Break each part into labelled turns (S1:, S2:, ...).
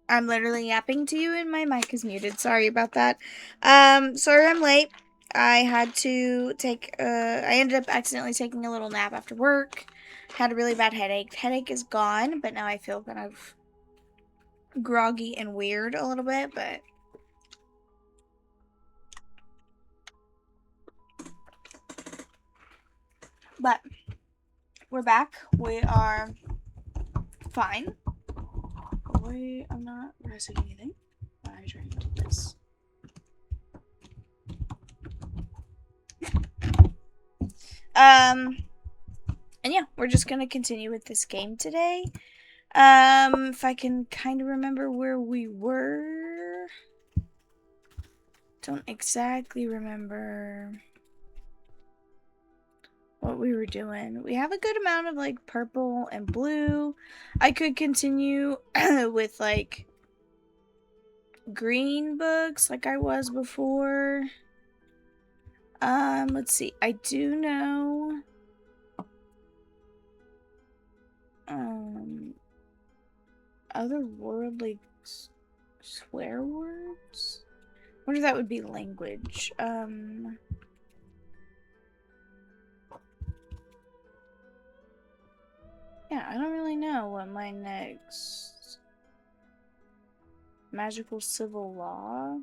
S1: I'm literally yapping to you and my mic is muted. Sorry about that. Sorry I'm late. I had to take, I ended up accidentally taking a little nap after work. Had a really bad headache. Headache is gone, but now I feel kind of groggy and weird a little bit, but we're back. We are fine. I'm not pressing anything. I try to do this. And yeah, we're just gonna continue with this game today. If I can kind of remember where we were. Don't exactly remember what we were doing. We have a good amount of like purple and blue. I could continue with like green books like I was before. Let's see. I do know otherworldly swear words. I wonder if that would be language. Yeah, I don't really know what my next magical civil law.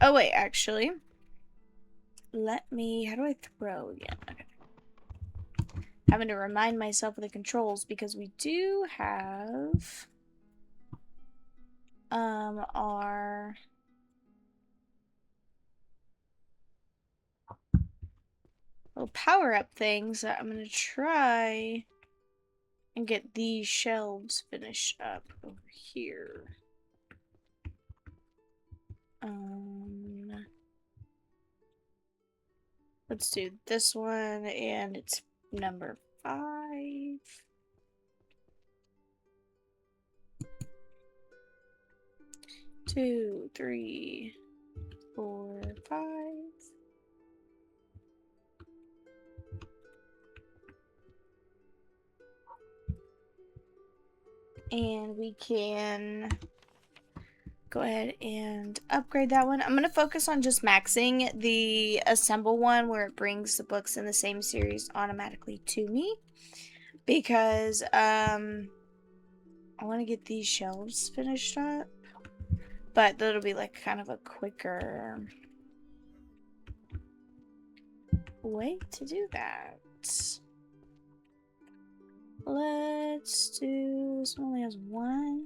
S1: Oh wait, actually. Let me, how do I throw again? Okay. Having to remind myself of the controls because we do have our little power-up things that I'm gonna try and get these shelves finished up over here. Let's do this one, and it's number 5. Two, 3, 4, 5. And we can go ahead and upgrade that one. I'm going to focus on just maxing the assemble one where it brings the books in the same series automatically to me. Because I want to get these shelves finished up. But that'll be like kind of a quicker way to do that. Let's do, this one only has 1.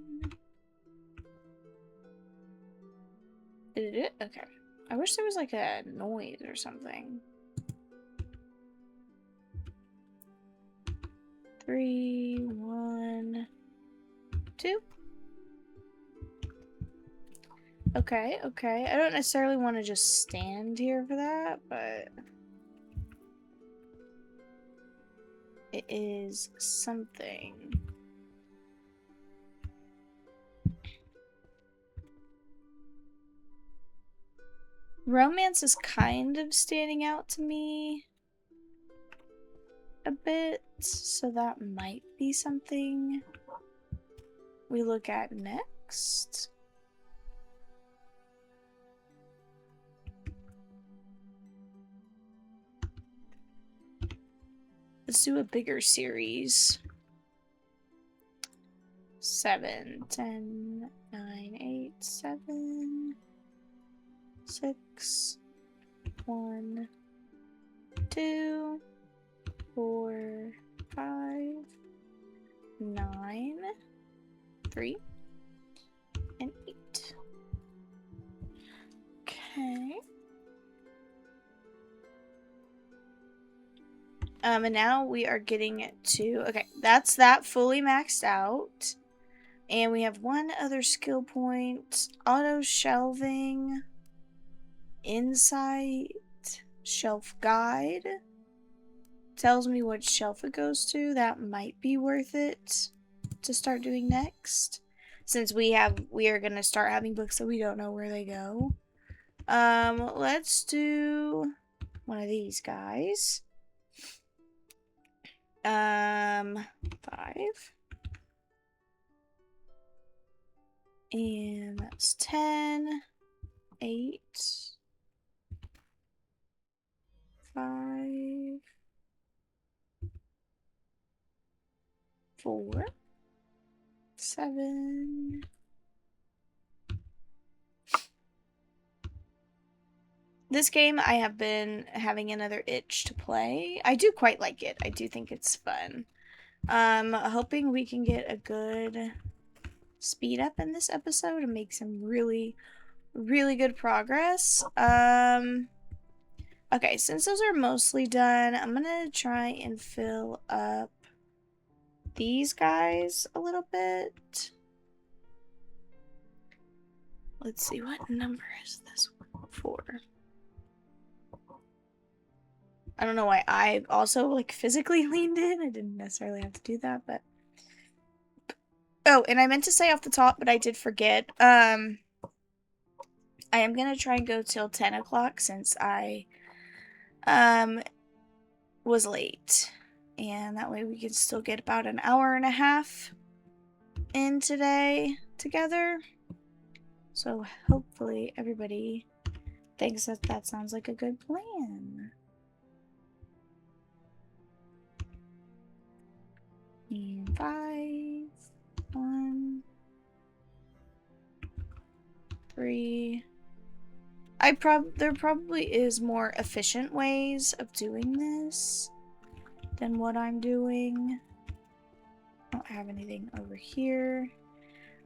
S1: Did it? Okay. I wish there was like a noise or something. 3, 1, 2. Okay, okay. I don't necessarily want to just stand here for that, but it is something. Romance is kind of standing out to me a bit, so that might be something we look at next. Let's do a bigger series. 7, 10, 9, 8, 7, 6, 1, 2, 4, 5, 9, 3, and 8. Okay. And now we are getting to, okay, that's that fully maxed out. And we have one other skill point, auto shelving, insight, shelf guide. Tells me what shelf it goes to. That might be worth it to start doing next. Since we are gonna start having books that we don't know where they go. Let's do one of these guys. 5. And that's 10, 8, 5, 4, 7. This game I have been having another itch to play. I do quite like it. I do think it's fun. Hoping we can get a good speed up in this episode and make some really, really good progress. Okay, since those are mostly done, I'm gonna try and fill up these guys a little bit. Let's see, what number is this one? 4. I don't know why I also like physically leaned in. I didn't necessarily have to do that, but oh, and I meant to say off the top, but I did forget. I am gonna try and go till 10 o'clock since I was late. And that way we can still get about an hour and a half in today together. So hopefully everybody thinks that that sounds like a good plan. And 5, 1, 3. There probably is more efficient ways of doing this than what I'm doing. I don't have anything over here.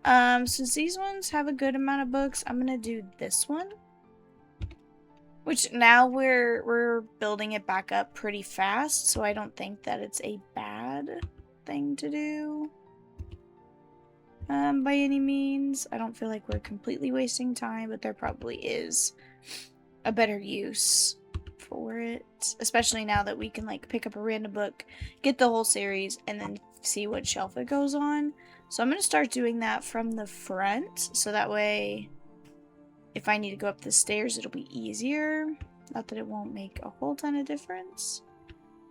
S1: Since these ones have a good amount of books, I'm gonna do this one. Which now we're building it back up pretty fast, so I don't think that it's a bad thing to do. By any means. I don't feel like we're completely wasting time, but there probably is a better use for it. Especially now that we can like pick up a random book, get the whole series, and then see what shelf it goes on. So I'm going to start doing that from the front, so that way if I need to go up the stairs, it'll be easier. Not that it won't make a whole ton of difference.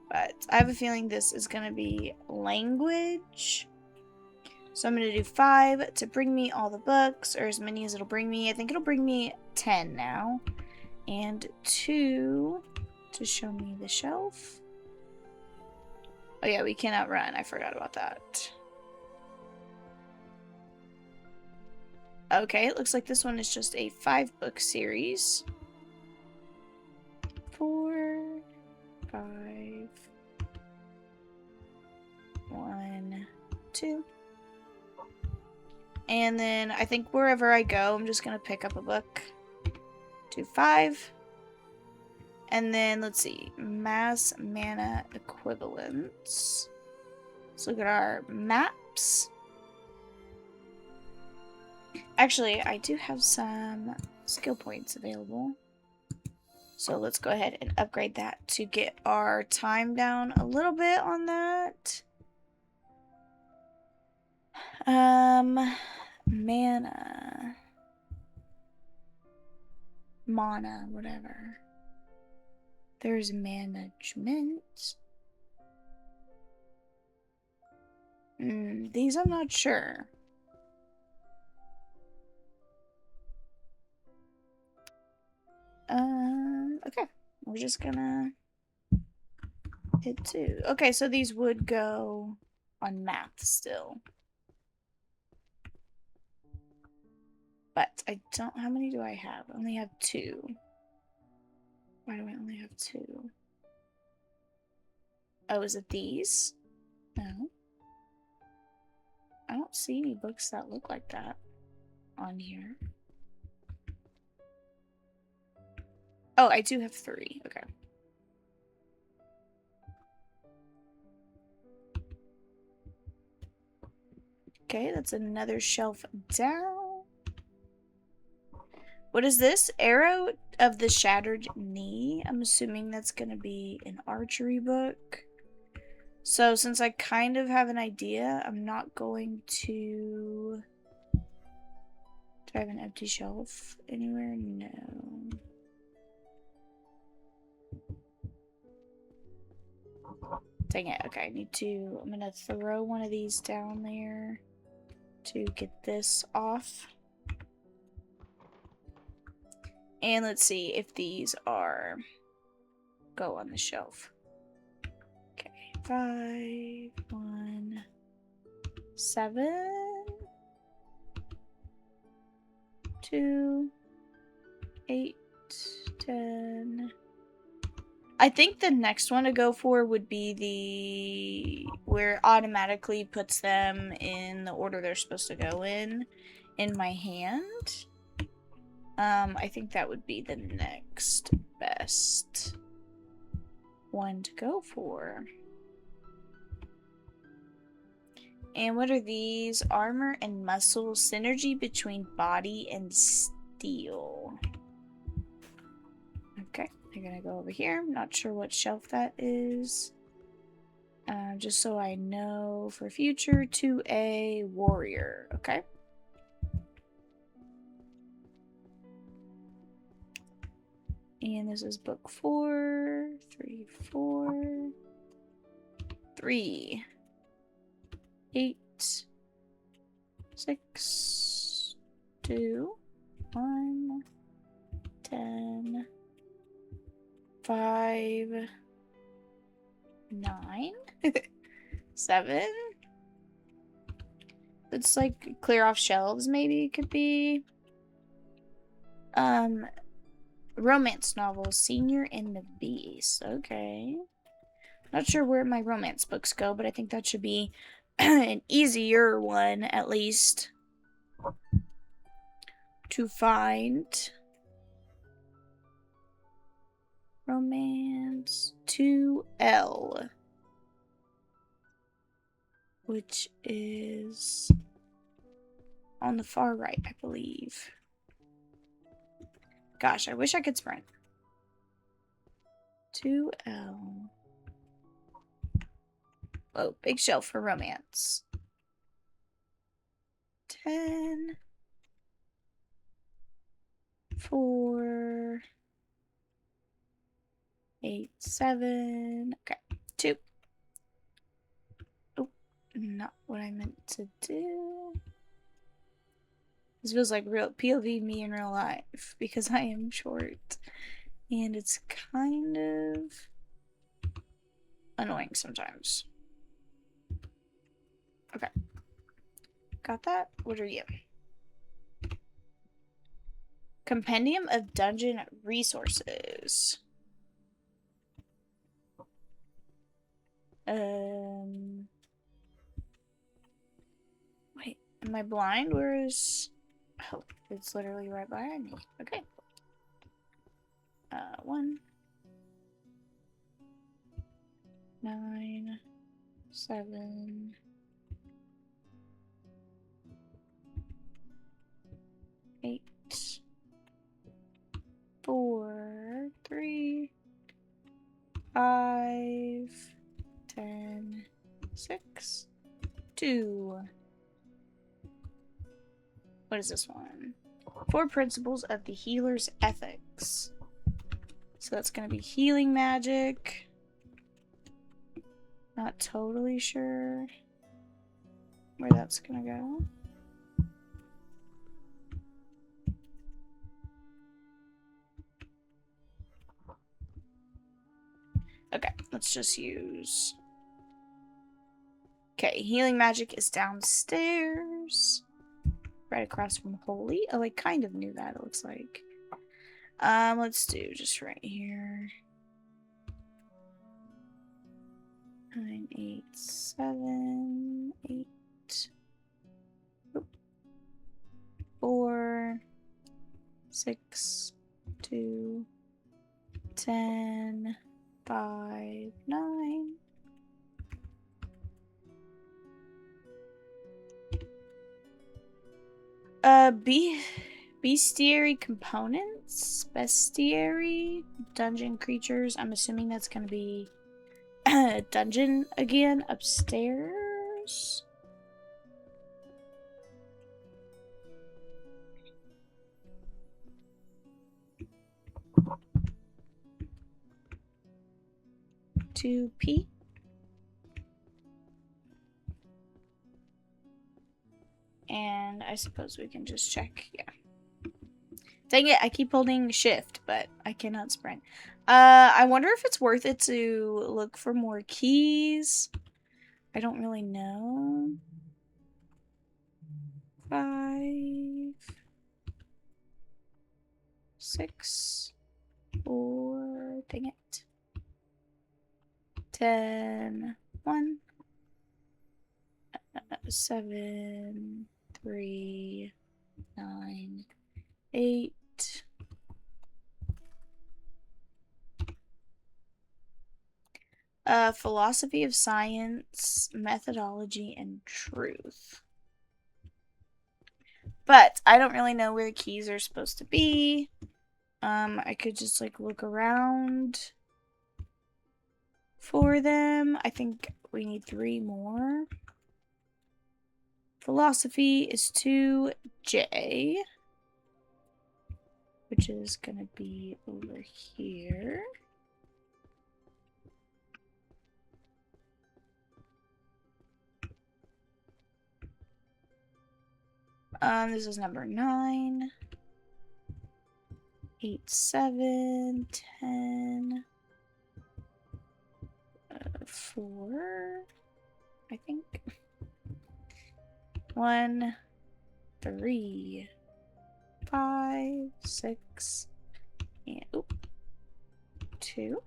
S1: But I have a feeling this is going to be language. So I'm going to do 5 to bring me all the books, or as many as it'll bring me. I think it'll bring me 10 now. And 2 to show me the shelf. Oh yeah, we cannot run. I forgot about that. Okay, it looks like this one is just a 5-book series. 4, 5, 1, 2. And then I think wherever I go, I'm just going to pick up a book. Do 5. And then let's see. Mass mana equivalents. Let's look at our maps. Actually, I do have some skill points available. So let's go ahead and upgrade that to get our time down a little bit on that. Mana, whatever. There's management. These I'm not sure. Okay. We're just gonna hit 2. Okay, so these would go on math still. But I don't, how many do I have? I only have 2. Why do I only have 2? Oh, is it these? No. I don't see any books that look like that on here. Oh, I do have 3. Okay. Okay, that's another shelf down. What is this? Arrow of the Shattered Knee. I'm assuming that's going to be an archery book. So since I kind of have an idea, I'm not going to... Do I have an empty shelf anywhere? No. Dang it. Okay, I'm gonna throw one of these down there to get this off. And let's see if these go on the shelf. Okay, 5, 1, 7, 2, 8, 10. I think the next one to go for would be where it automatically puts them in the order they're supposed to go in my hand. I think that would be the next best one to go for. And what are these? Armor and muscle, synergy between body and steel. Okay, they're gonna go over here. I'm not sure what shelf that is. Just so I know for future, 2A warrior. Okay. And this is book 4, 3, 4, 3, 8, 6, 2, 1, 10, 5, 9, 7. It's like clear off shelves, maybe it could be. Romance novel, Senior and the Beast. Okay. Not sure where my romance books go, but I think that should be an easier one, at least, to find. Romance 2L, which is on the far right, I believe. Gosh, I wish I could sprint. 2L. Oh, big shelf for romance. 10. 4. 8, 7. Okay, 2. Oh, not what I meant to do. This feels like real POV me in real life because I am short. And it's kind of annoying sometimes. Okay. Got that? What are you? Compendium of Dungeon Resources. Wait, am I blind? Where is... Oh, it's literally right behind me. Okay. 1, 9, 7, 8, 4, 3, 5, 10, 6, 2. What is this one? 4 principles of the healer's ethics. So that's going to be healing magic. Not totally sure where that's going to go. Okay, let's just use... Okay, healing magic is downstairs. Right across from Holy. Oh, I kind of knew that, it looks like. Let's do just right here. 9, 8, 7, 8. 4, 6, 2, 10, 5, 9. Bestiary components? Bestiary? Dungeon creatures? I'm assuming that's gonna be a dungeon again upstairs. To P. I suppose we can just check. Yeah. Dang it, I keep holding shift, but I cannot sprint. I wonder if it's worth it to look for more keys. I don't really know. 5, 6, 4, dang it. 10, 1, 7, 3, 9, 8. Philosophy of science, methodology, and truth. But I don't really know where the keys are supposed to be. I could just like look around for them. I think we need 3 more. Philosophy is 2J, which is gonna be over here. This is number 9, 8, 7, 10, 4, I think. 1, 3, 5, 6, and 2.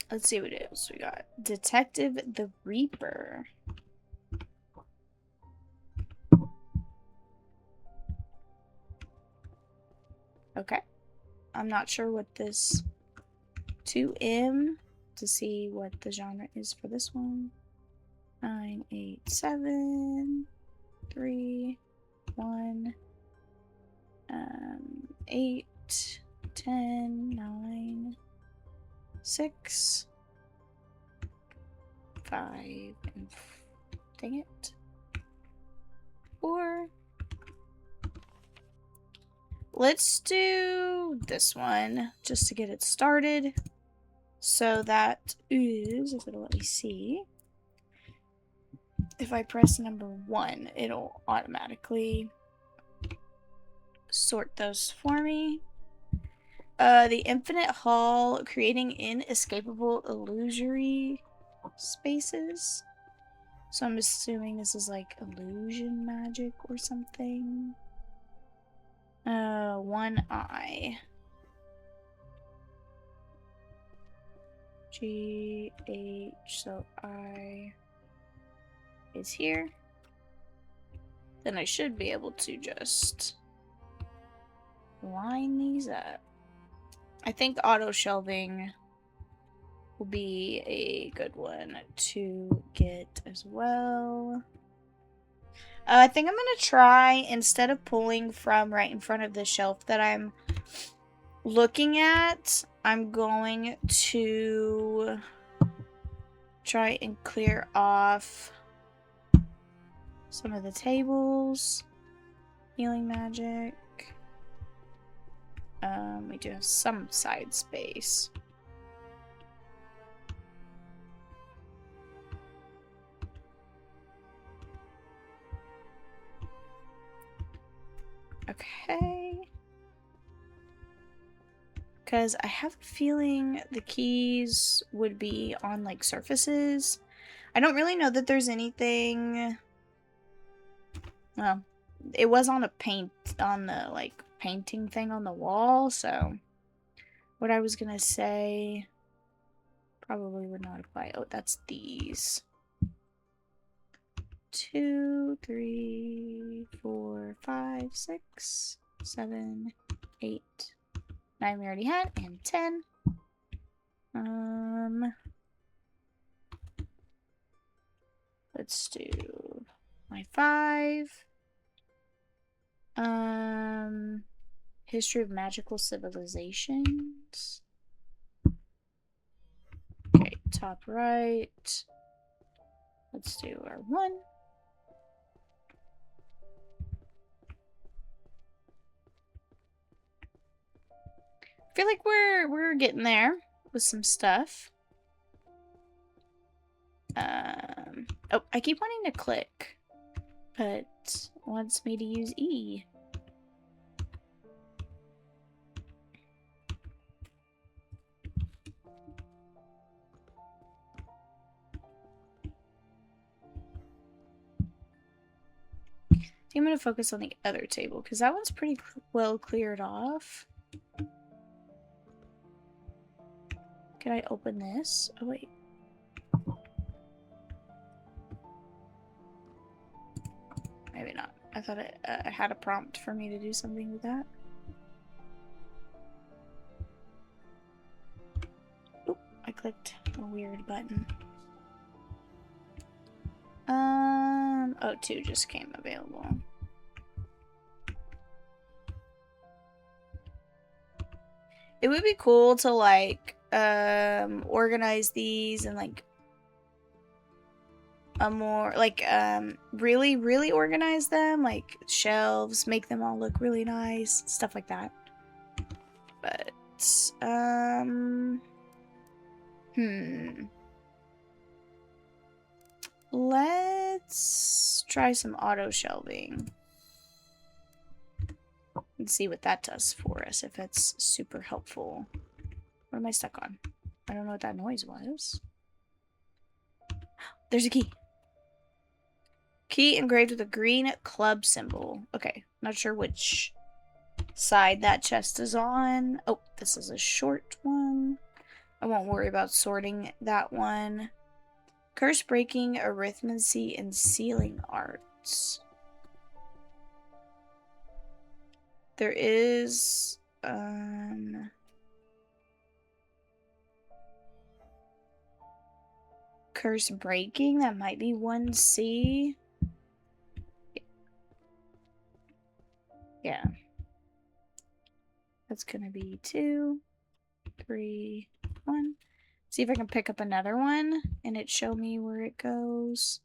S1: Let's see what else we got. Detective the Reaper. Okay. I'm not sure what this 2M to see what the genre is for this one. 9, 8, 7, 3, 1, 8, 10, 9, 6, 5, and dang it, 4. Let's do this one just to get it started. So that is, if it'll let me see, if I press number 1, it'll automatically sort those for me. The Infinite Hall, creating inescapable illusory spaces. So I'm assuming this is like illusion magic or something. 1 eye. GH, so I is here. Then I should be able to just line these up. I think auto shelving will be a good one to get as well. I think I'm gonna try, instead of pulling from right in front of the shelf that I'm looking at, I'm going to try and clear off some of the tables. Healing magic. We do have some side space. Okay. Because I have a feeling the keys would be on, like, surfaces. I don't really know that there's anything... Well, it was on a on the, like, painting thing on the wall, so... What I was gonna say probably would not apply. Oh, that's these. 2, 3, 4, 5, 6, 7, 8, 9 we already had, and 10. Let's do my 5. History of magical civilizations. Okay, top right. Let's do our 1. I feel like we're getting there with some stuff. Oh, I keep wanting to click. but wants me to use E. I'm going to focus on the other table because that one's pretty well cleared off. Can I open this? Oh, wait. Maybe not. I thought it had a prompt for me to do something with that. Oop, I clicked a weird button. Oh, 2 just came available. It would be cool to, like, organize these and, like, a more, like, really, really organize them, like, shelves, make them all look really nice, stuff like that. But, let's try some auto shelving and see what that does for us, if it's super helpful. What am I stuck on? I don't know what that noise was. There's a key. Key engraved with a green club symbol. Okay, not sure which side that chest is on. Oh, this is a short one. I won't worry about sorting that one. Curse breaking, arithmancy, and sealing arts. There is, curse breaking, that might be 1C. Yeah. That's gonna be 2, 3, 1. See if I can pick up another one and it show me where it goes.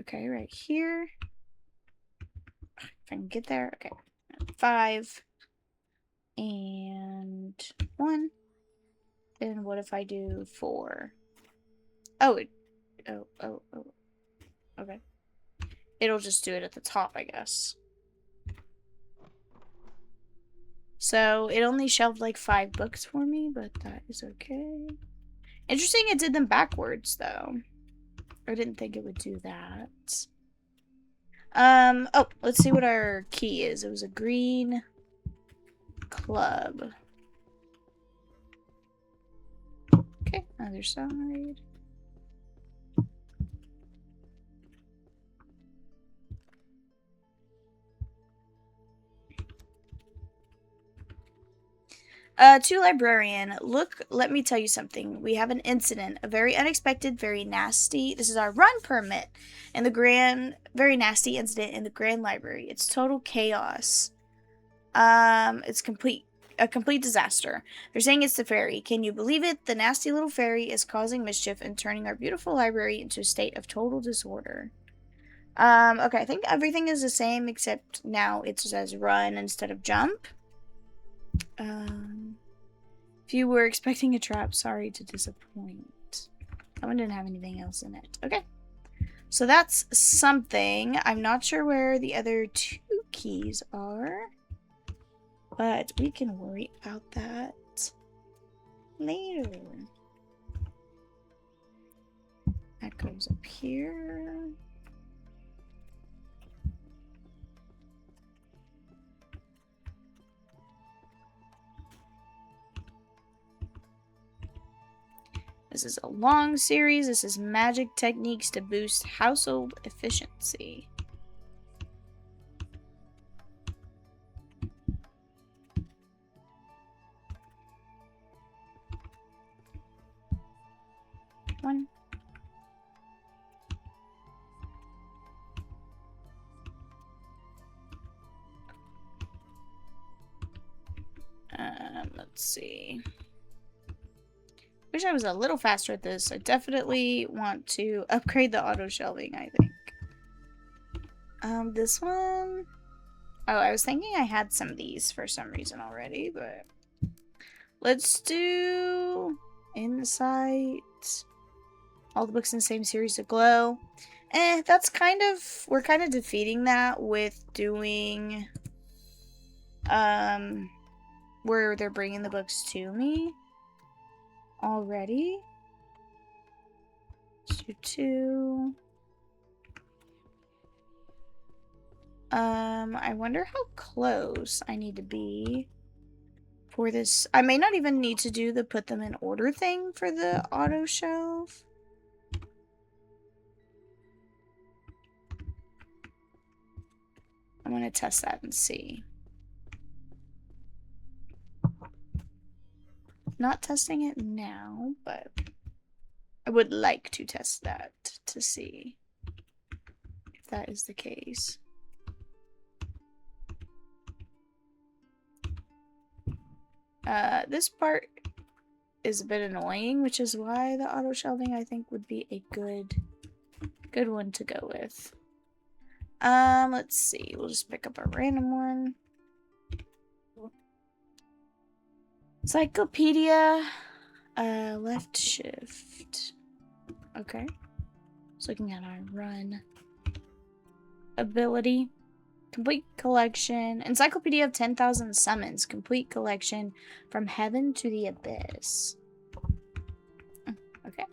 S1: Okay, right here. If I can get there. Okay. 5 and 1. Then what if I do 4? Oh, okay. It'll just do it at the top, I guess. So it only shelved like 5 books for me, but that is okay. Interesting it did them backwards, though. I didn't think it would do that. Oh, let's see what our key is. It was a green club. Okay, other side. To Librarian, look, let me tell you something. We have an incident, a very unexpected, very nasty. This is our run permit in the very nasty incident in the Grand Library. It's total chaos. It's a complete disaster. They're saying it's the fairy. Can you believe it? The nasty little fairy is causing mischief and turning our beautiful library into a state of total disorder. Okay, I think everything is the same except now it says run instead of jump. If you were expecting a trap, sorry to disappoint. That one didn't have anything else in it. Okay. So that's something. I'm not sure where the other 2 keys are. But we can worry about that later. That goes up here. This is a long series. This is magic techniques to boost household efficiency. One. Let's see. Wish I was a little faster at this. I definitely want to upgrade the auto shelving, I think. This one... Oh, I was thinking I had some of these for some reason already, but... Let's do... Insight. All the books in the same series to glow. That's kind of, we're kind of defeating that with doing, where they're bringing the books to me already. Let's do 2. I wonder how close I need to be for this. I may not even need to do the put them in order thing for the auto shelf. I'm gonna test that and see. Not testing it now, but I would like to test that to see if that is the case. This part is a bit annoying, which is why the auto shelving I think would be a good one to go with. Let's see. We'll just pick up a random one. Encyclopedia, left shift. Okay. Just looking at our run ability. Complete collection. Encyclopedia of 10,000 summons. Complete collection from heaven to the abyss. Okay.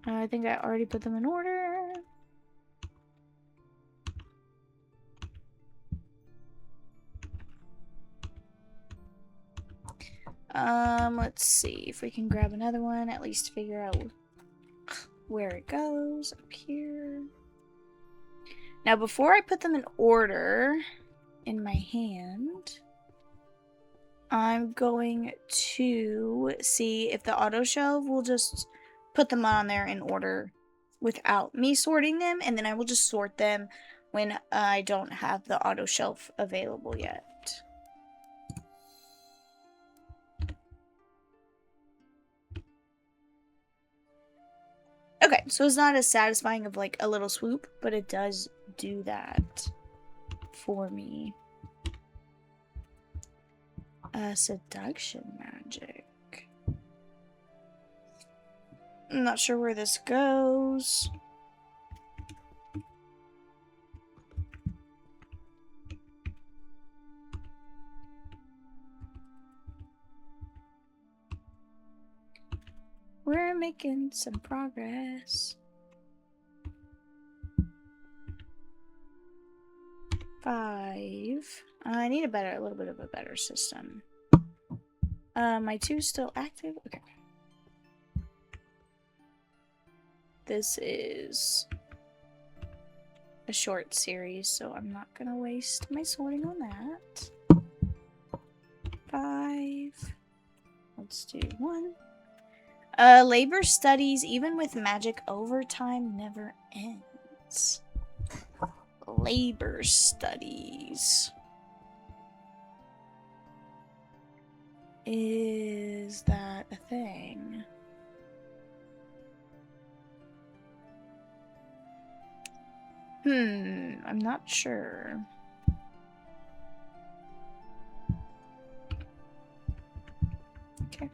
S1: I think I already put them in order. Let's see if we can grab another one, at least figure out where it goes. Up here. Now, before I put them in order in my hand, I'm going to see if the auto shelf will just put them on there in order without me sorting them, and then I will just sort them when I don't have the auto shelf available yet. Okay, so it's not as satisfying of like a little swoop, but it does do that for me. Seduction magic. I'm not sure where this goes. We're making some progress. 5. I need a little bit of a better system. My 2's still active? Okay. This is a short series, so I'm not gonna waste my sorting on that. 5. Let's do 1. Labor studies, even with magic, overtime never ends. Labor studies. Is that a thing? I'm not sure. Okay.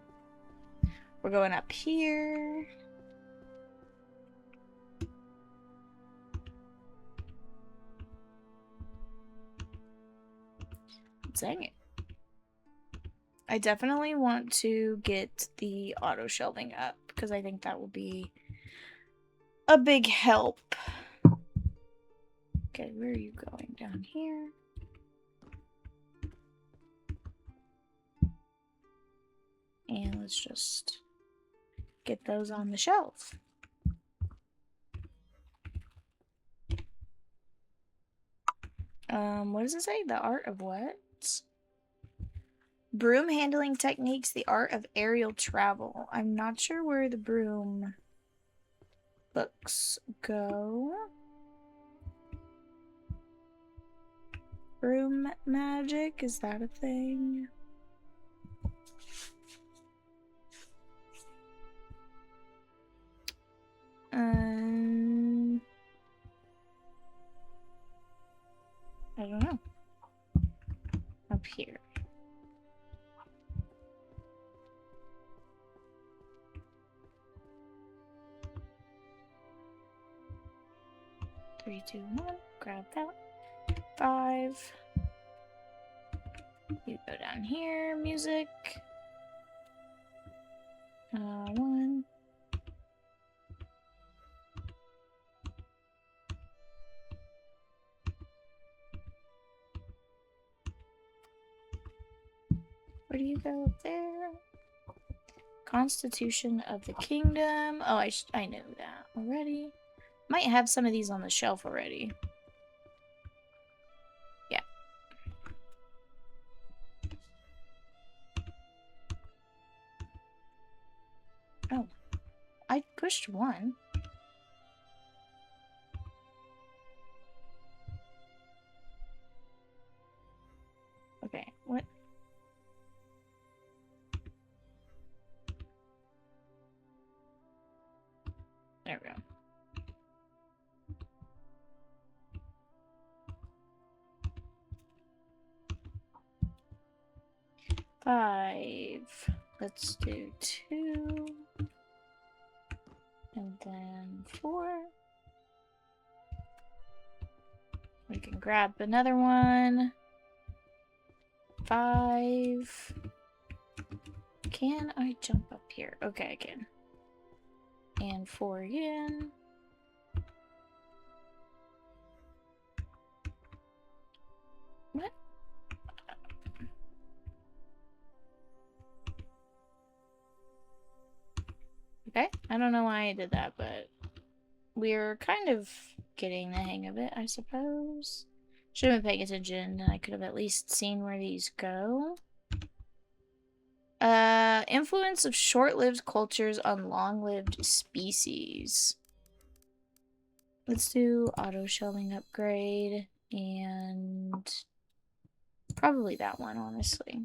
S1: We're going up here. Dang it. I definitely want to get the auto shelving up because I think that will be a big help. Okay, where are you going? Down here. And let's just get those on the shelf. What does it say? The art of what? Broom handling techniques, the art of aerial travel. I'm not sure where the broom books go. Broom magic, is that a thing? I don't know. Up here. 3, 2, 1. Grab that. 5. You go down here. Music. 1. Where do you go up there? Constitution of the Kingdom. Oh, I know that already. Might have some of these on the shelf already. Yeah. Oh. I pushed 1. Okay, what? There we go. Five. Let's do 2. And then 4. We can grab another one. 5. Can I jump up here? Okay, I can. And 4 again. What? Okay, I don't know why I did that, but we're kind of getting the hang of it, I suppose. Should have been paying attention, and I could have at least seen where these go. Influence of short-lived cultures on long-lived species. Let's do auto-shelving upgrade, and probably that one, honestly.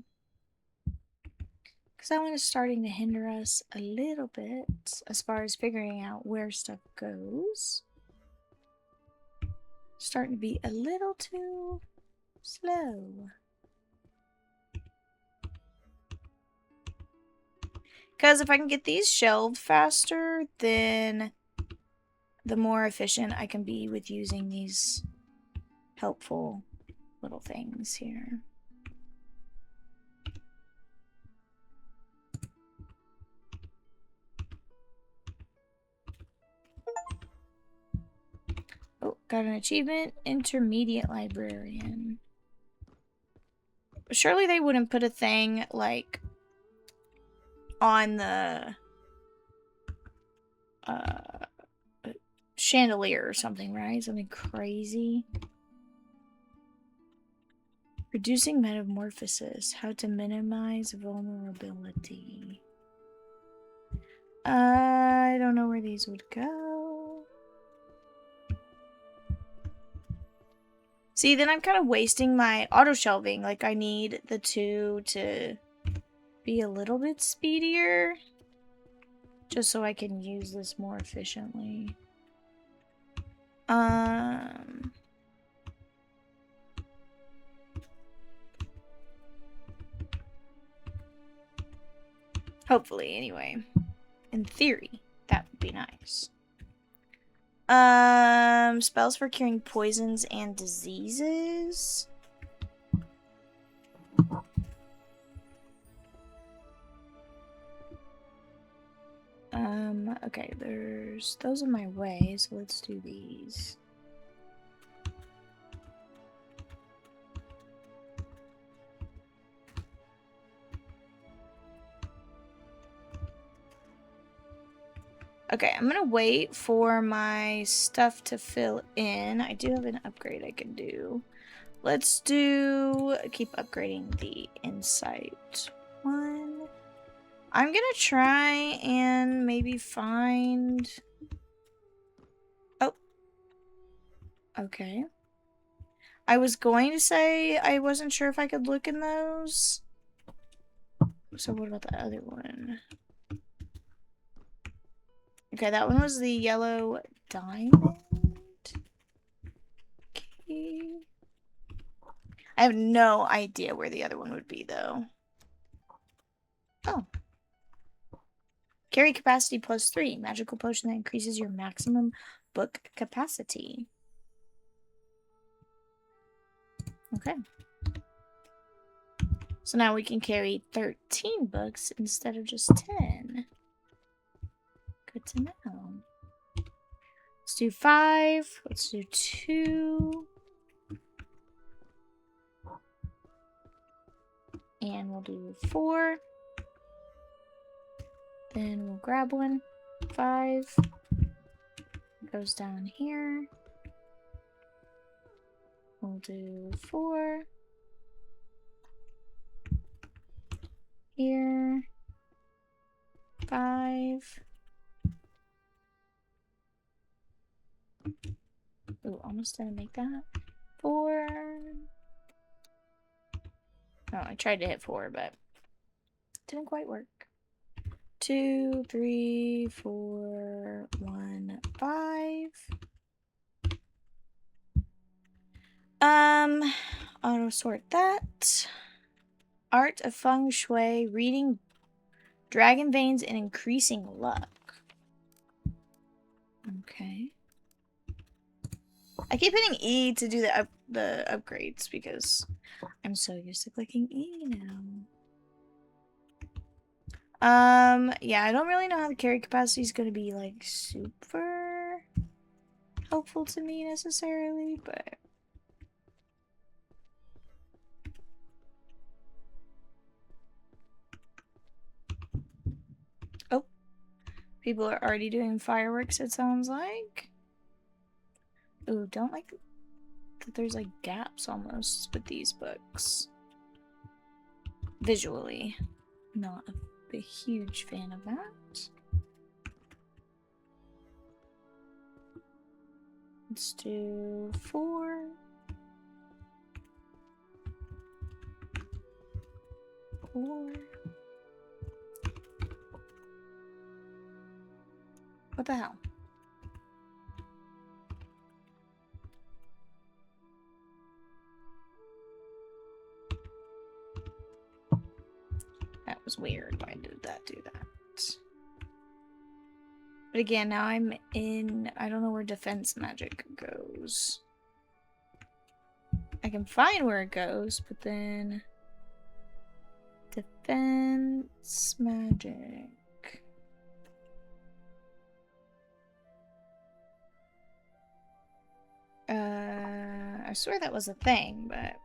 S1: Because that one is starting to hinder us a little bit as far as figuring out where stuff goes. Starting to be a little too slow. Because if I can get these shelved faster, then the more efficient I can be with using these helpful little things here. Oh, got an achievement. Intermediate Librarian. Surely they wouldn't put a thing, like, on the chandelier or something, right? Something crazy. Reducing metamorphosis. How to minimize vulnerability. I don't know where these would go. See, then I'm kind of wasting my auto-shelving. Like, I need the 2 to be a little bit speedier. Just so I can use this more efficiently. Hopefully, anyway. In theory, that would be nice. Spells for curing poisons and diseases. Okay, there's those in my way, so let's do these. Okay, I'm gonna wait for my stuff to fill in. I do have an upgrade I can do. Let's keep upgrading the insight one. I'm gonna try and maybe find... Oh. Okay. I was going to say I wasn't sure if I could look in those. So what about the other one? Okay, that one was the yellow diamond. Okay. I have no idea where the other one would be, though. Oh. Carry capacity +3. Magical potion that increases your maximum book capacity. Okay. So now we can carry 13 books instead of just 10. Good to know. Let's do 5. Let's do 2. And we'll do 4. Then we'll grab one. 5. Goes down here. We'll do 4. Here. 5. Ooh, almost didn't make that. 4. Oh, I tried to hit 4, but didn't quite work. 2, 3, 4, 1, 5. Auto sort that. Art of Feng Shui, reading dragon veins and increasing luck. Okay. I keep hitting E to do the upgrades because I'm so used to clicking E now. Yeah, I don't really know how the carry capacity is going to be, like, super helpful to me necessarily, but... Oh. People are already doing fireworks, it sounds like. Ooh, don't like that there's, like, gaps almost with these books. Visually. Not a huge fan of that. Let's do 4. 4. What the hell? That was weird. Why did that do that? But again, now I'm in... I don't know where defense magic goes. I can find where it goes, but then... Defense magic... I swear that was a thing, but...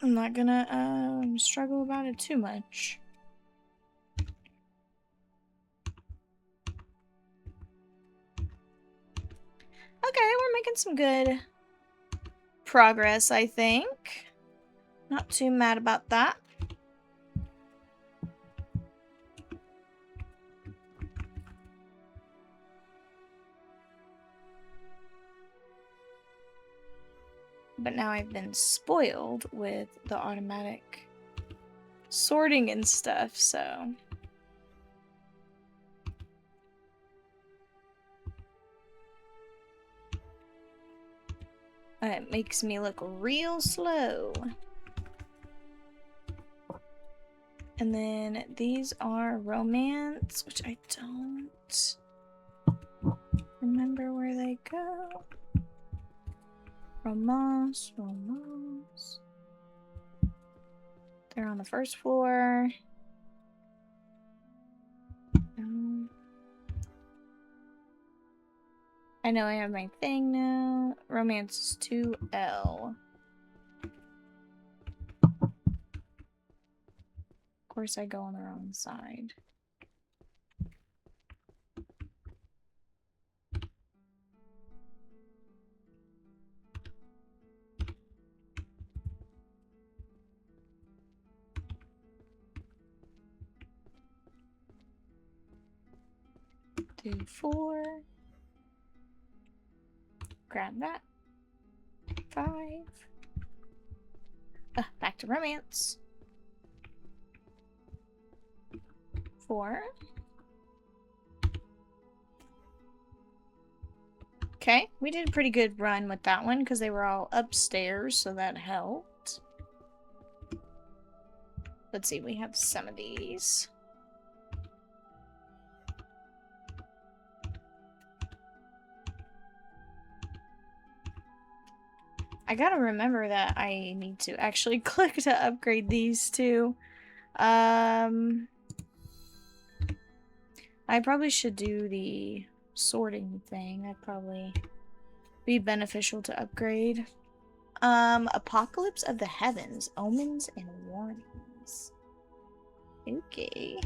S1: I'm not gonna, struggle about it too much. Okay, we're making some good progress, I think. Not too mad about that. But now I've been spoiled with the automatic sorting and stuff, so... It makes me look real slow. And then these are romance, which I don't remember where they go. Romance. They're on the first floor. I know I have my thing now. Romance is 2L. Of course, I go on the wrong side. Do 4. Grab that. 5. Back to romance. 4. Okay, we did a pretty good run with that one because they were all upstairs, so that helped. Let's see, we have some of these. I gotta remember that I need to actually click to upgrade these two. I probably should do the sorting thing. That'd probably be beneficial to upgrade. Apocalypse of the Heavens, Omens and Warnings. Okay.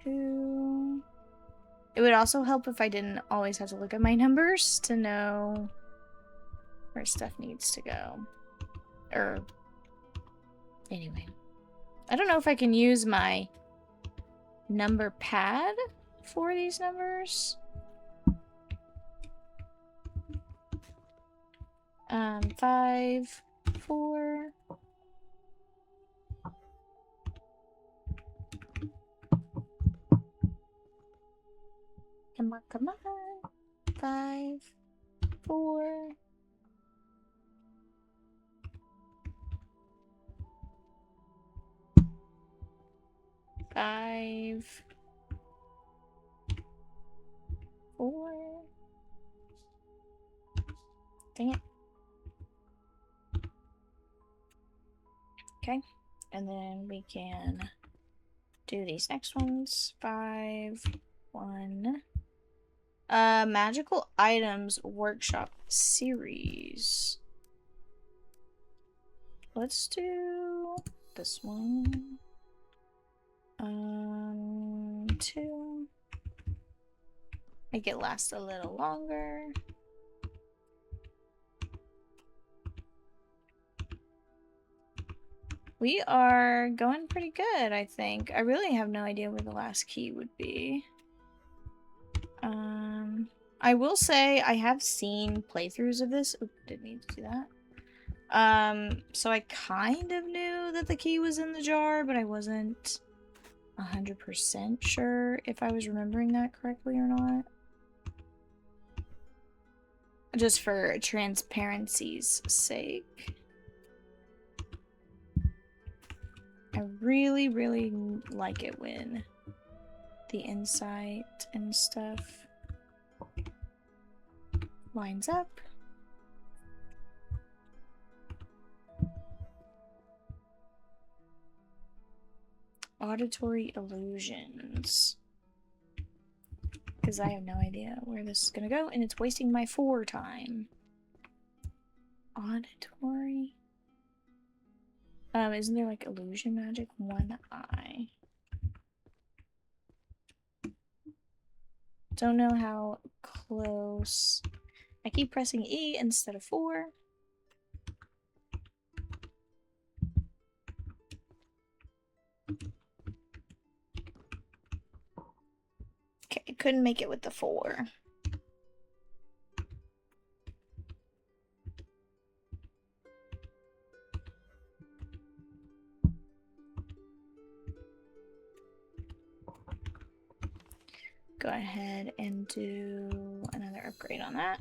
S1: 2. It would also help if I didn't always have to look at my numbers to know where stuff needs to go. Anyway. I don't know if I can use my number pad for these numbers. 5, 4. Come on, come on. 5, 4. 5, 4. Dang it. Okay, and then we can do these next ones. 5, 1. Magical items workshop series. Let's do this one. 2. Make it last a little longer. We are going pretty good, I think. I really have no idea where the last key would be. I will say I have seen playthroughs of this. Oop, didn't mean to do that. So I kind of knew that the key was in the jar, but I wasn't 100% sure if I was remembering that correctly or not. Just for transparency's sake. I really, really like it when the insight and stuff lines up. Auditory illusions. Because I have no idea where this is gonna go, and it's wasting my 4 time. Auditory. Isn't there like illusion magic? 1 eye. Don't know how close. I keep pressing E instead of 4. Okay, couldn't make it with the 4. Go ahead and do another upgrade on that.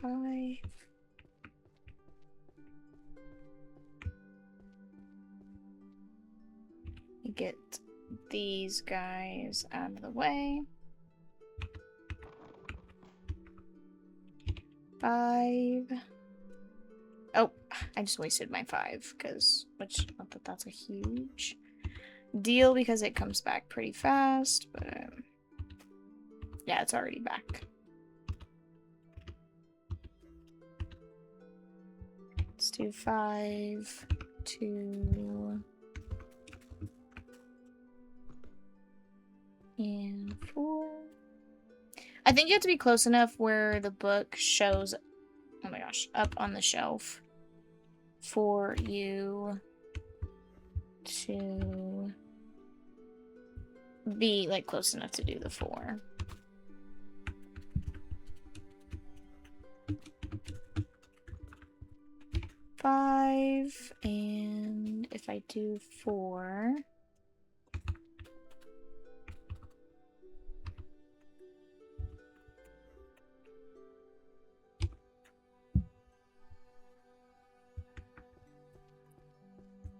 S1: 5. Get these guys out of the way. 5. Oh, I just wasted my 5 because, which, not that that's a huge deal because it comes back pretty fast, but yeah, it's already back. Let's do 5, 2, and 4. I think you have to be close enough where the book shows, oh my gosh, up on the shelf for you to be like close enough to do the 4. Five, and if I do 4,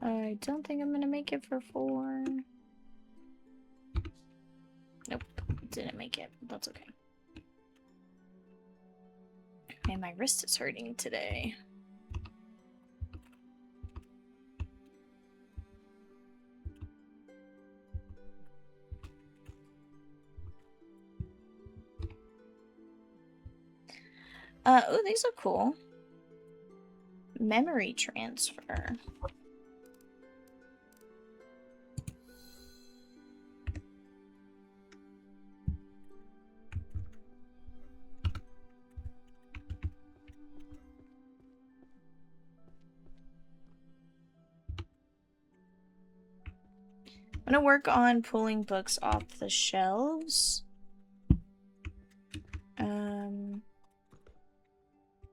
S1: I don't think I'm gonna make it for 4. Nope. didn't make it. That's okay. And my wrist is hurting today. Oh, these are cool. Memory transfer. I'm gonna work on pulling books off the shelves.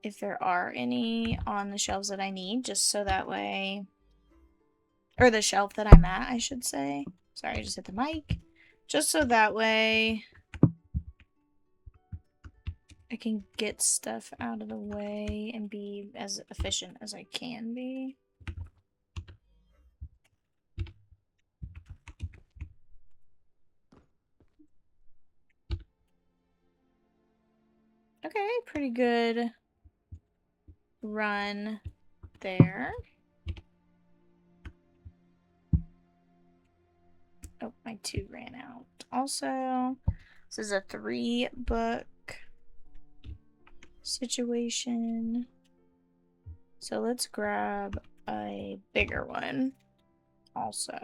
S1: If there are any on the shelves that I need, just so that way, or the shelf that I'm at, I should say. Sorry, I just hit the mic. Just so that way I can get stuff out of the way and be as efficient as I can be. Okay, pretty good run there. Oh, my 2 ran out. Also, this is a 3-book situation. So let's grab a bigger one also.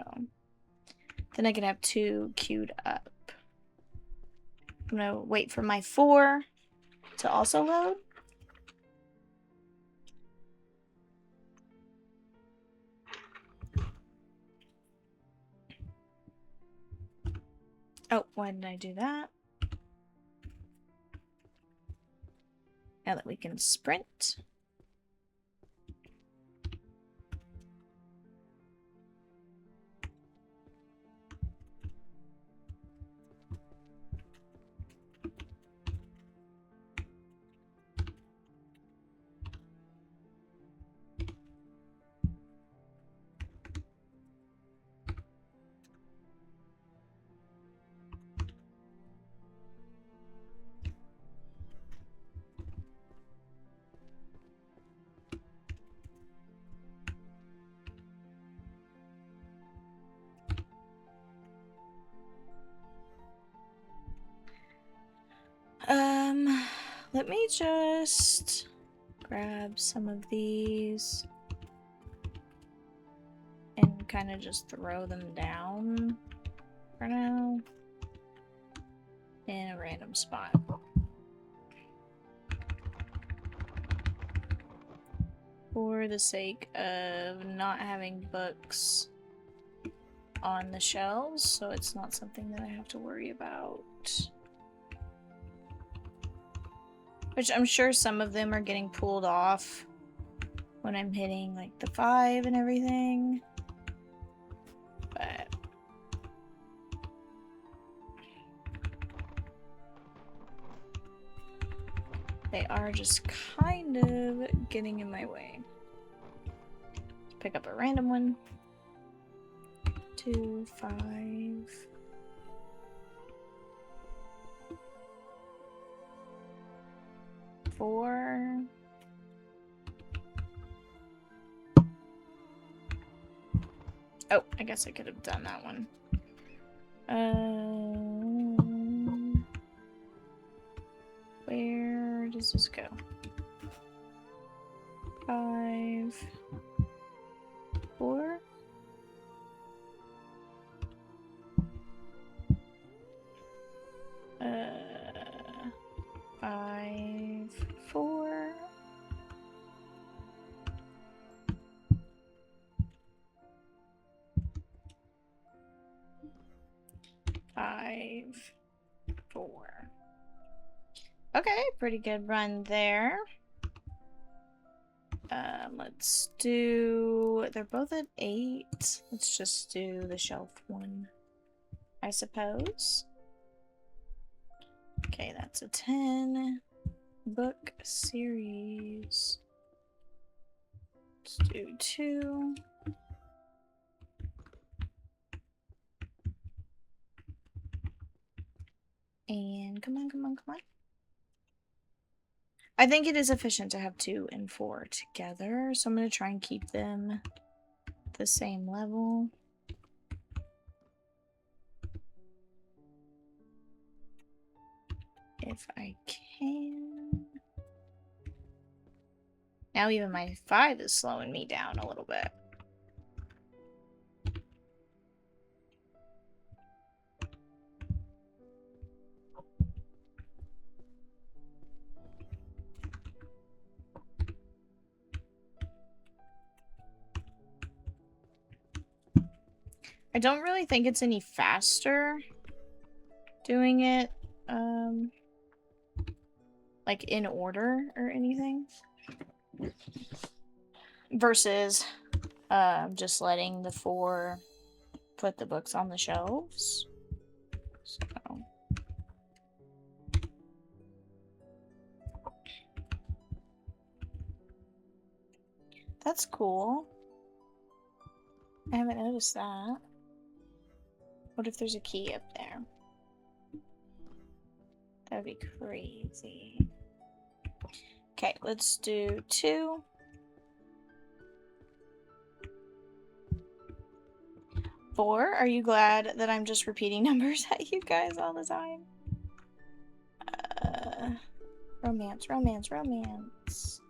S1: Then I can have 2 queued up. I'm gonna wait for my 4 to also load. Oh, why did I do that? Now that we can sprint. Let me just grab some of these and kind of just throw them down for now in a random spot. For the sake of not having books on the shelves, so it's not something that I have to worry about. Which I'm sure some of them are getting pulled off when I'm hitting like the 5 and everything. But they are just kind of getting in my way. Let's pick up a random one. 2, 5. Four. Oh, I guess I could have done that one. Where does this go? 5, 4. Five, 4. Five, 4. Okay, pretty good run there. Let's do... They're both at 8. Let's just do the shelf one, I suppose. Okay, that's a 10. Book series. Let's do 2. And come on, come on, come on. I think it is efficient to have 2 and 4 together, so I'm going to try and keep them the same level. If I can. Now even my 5 is slowing me down a little bit. I don't really think it's any faster doing it, like in order or anything. Versus, just letting the 4 put the books on the shelves. So. That's cool. I haven't noticed that. What if there's a key up there? That'd be crazy. Okay, let's do 2. 4. Are you glad that I'm just repeating numbers at you guys all the time? Romance, romance, romance.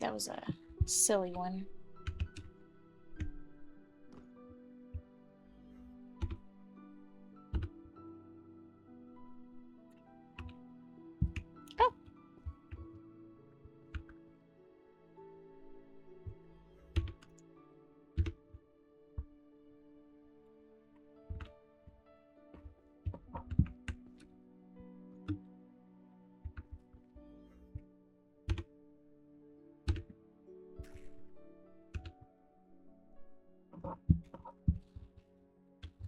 S1: That was a silly one. Oh.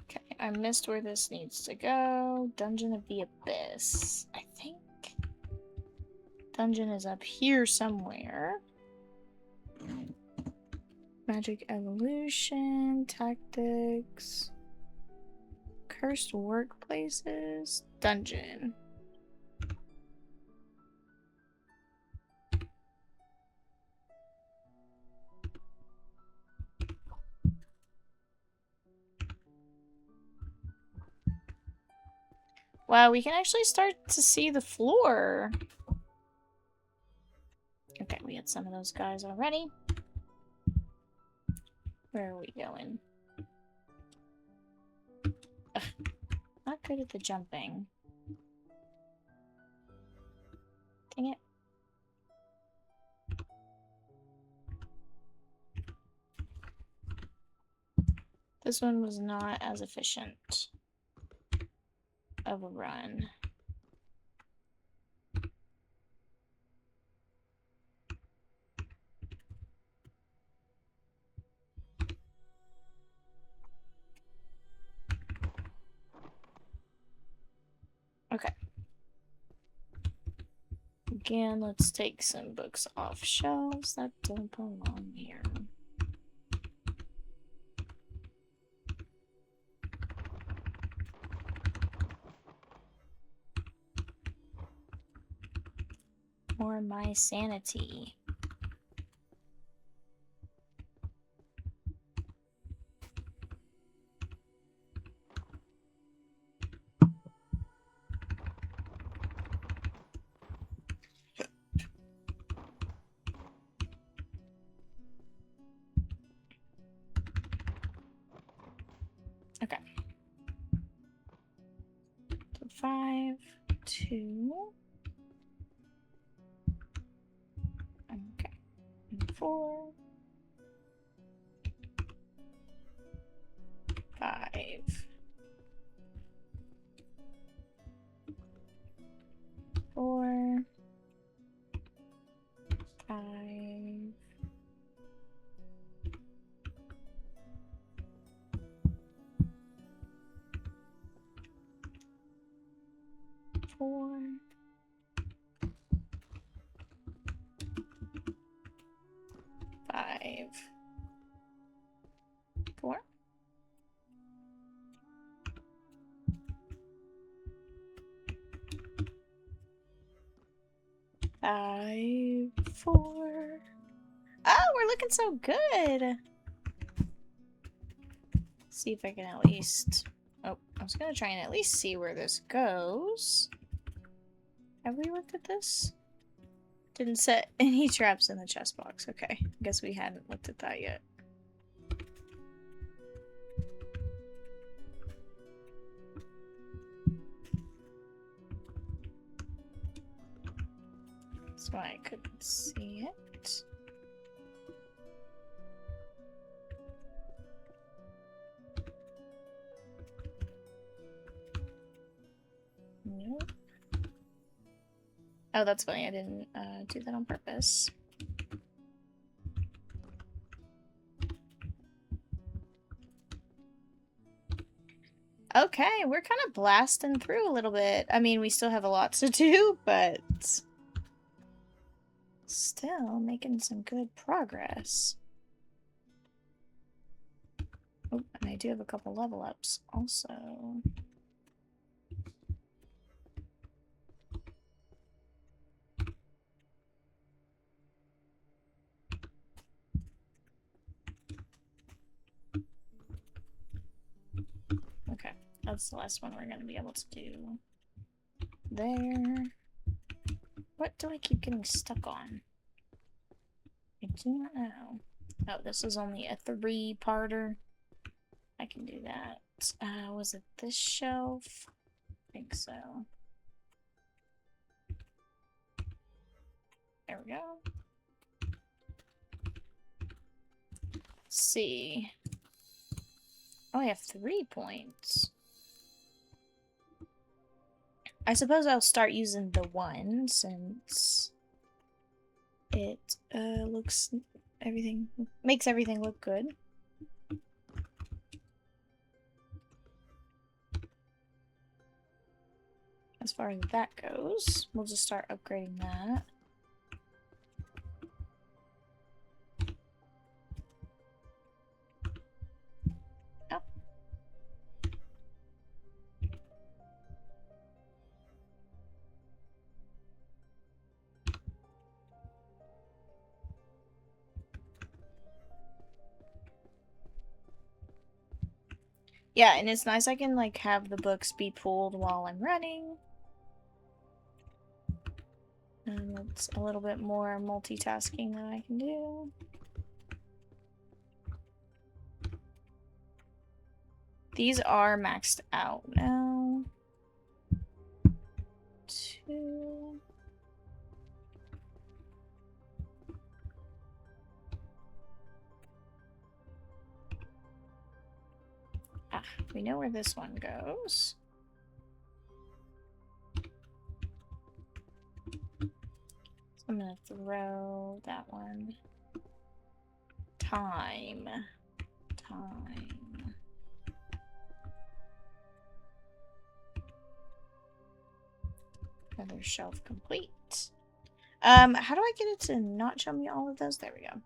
S1: Okay, I missed where this needs to go. Dungeon of the Abyss. I think dungeon is up here somewhere. Magic evolution, tactics, cursed workplaces, dungeon. Wow, we can actually start to see the floor. Okay, we had some of those guys already. Where are we going? Ugh, not good at the jumping. Dang it. This one was not as efficient of a run. Okay. Again, let's take some books off shelves that don't belong here. For my sanity. Okay. So 5, 2. Okay. And 4. 5. 4. 5. 4. 5. 5, 4. Oh, we're looking so good. See if I can at least... Oh, I was gonna try and at least see where this goes. Have we looked at this? Didn't set any traps in the chest box. Okay, guess we hadn't looked at that yet. That's why I couldn't see it. Nope. Oh, that's funny. I didn't do that on purpose. Okay, we're kind of blasting through a little bit. I mean, we still have a lot to do, but still making some good progress. Oh, and I do have a couple level ups also. Okay, that's the last one we're going to be able to do. There. What do I keep getting stuck on? I do not know. Oh, this is only a 3-parter. I can do that. Was it this shelf? I think so. There we go. Let's see. Oh, I have 3 points. I suppose I'll start using the 1 since it makes everything look good. As far as that goes, we'll just start upgrading that. Oh. Yeah, and it's nice I can like have the books be pulled while I'm running. And it's a little bit more multitasking that I can do. These are maxed out now. 2. Ah, we know where this one goes. So I'm gonna throw that one. Time. Another shelf complete. How do I get it to not show me all of those? There we go.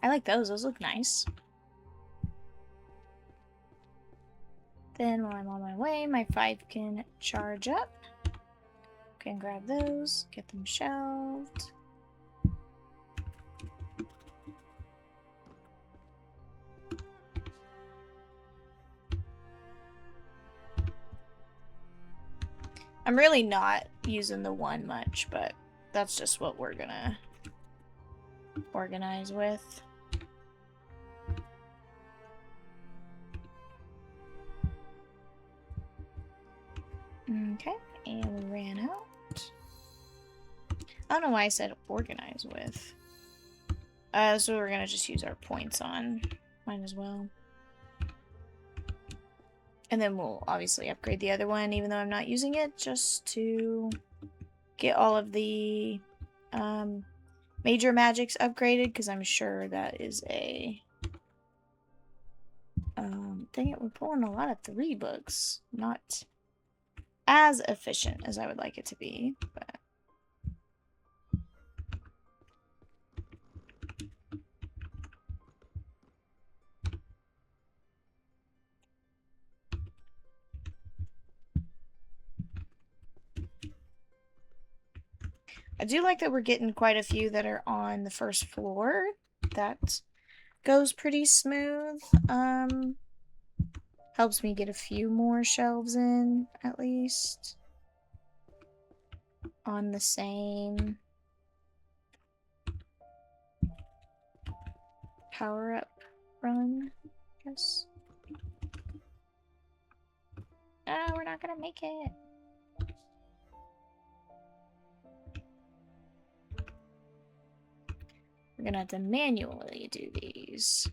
S1: I like those. Those look nice. Then while I'm on my way, my 5 can charge up. Can grab those, get them shelved. I'm really not using the 1 much, but that's just what we're gonna organize with. Okay, and we ran out. I don't know why I said organize with. So we're gonna just use our points on. Might as well. And then we'll obviously upgrade the other one, even though I'm not using it, just to get all of the Major Magic's upgraded because I'm sure that is a... dang it, we're pulling a lot of 3 books. Not as efficient as I would like it to be, but... I do like that we're getting quite a few that are on the first floor. That goes pretty smooth. Helps me get a few more shelves in, at least. On the same power-up run, I guess. Ah, we're not gonna make it. We're gonna have to manually do these.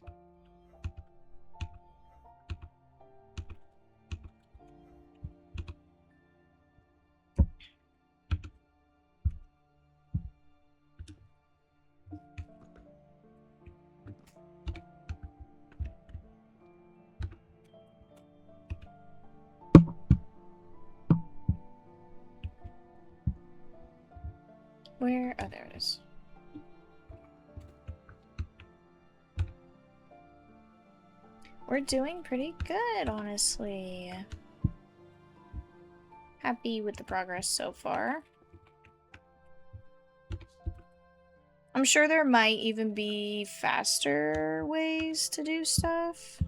S1: Where? Oh, there it is. We're doing pretty good, honestly. Happy with the progress so far. I'm sure there might even be faster ways to do stuff.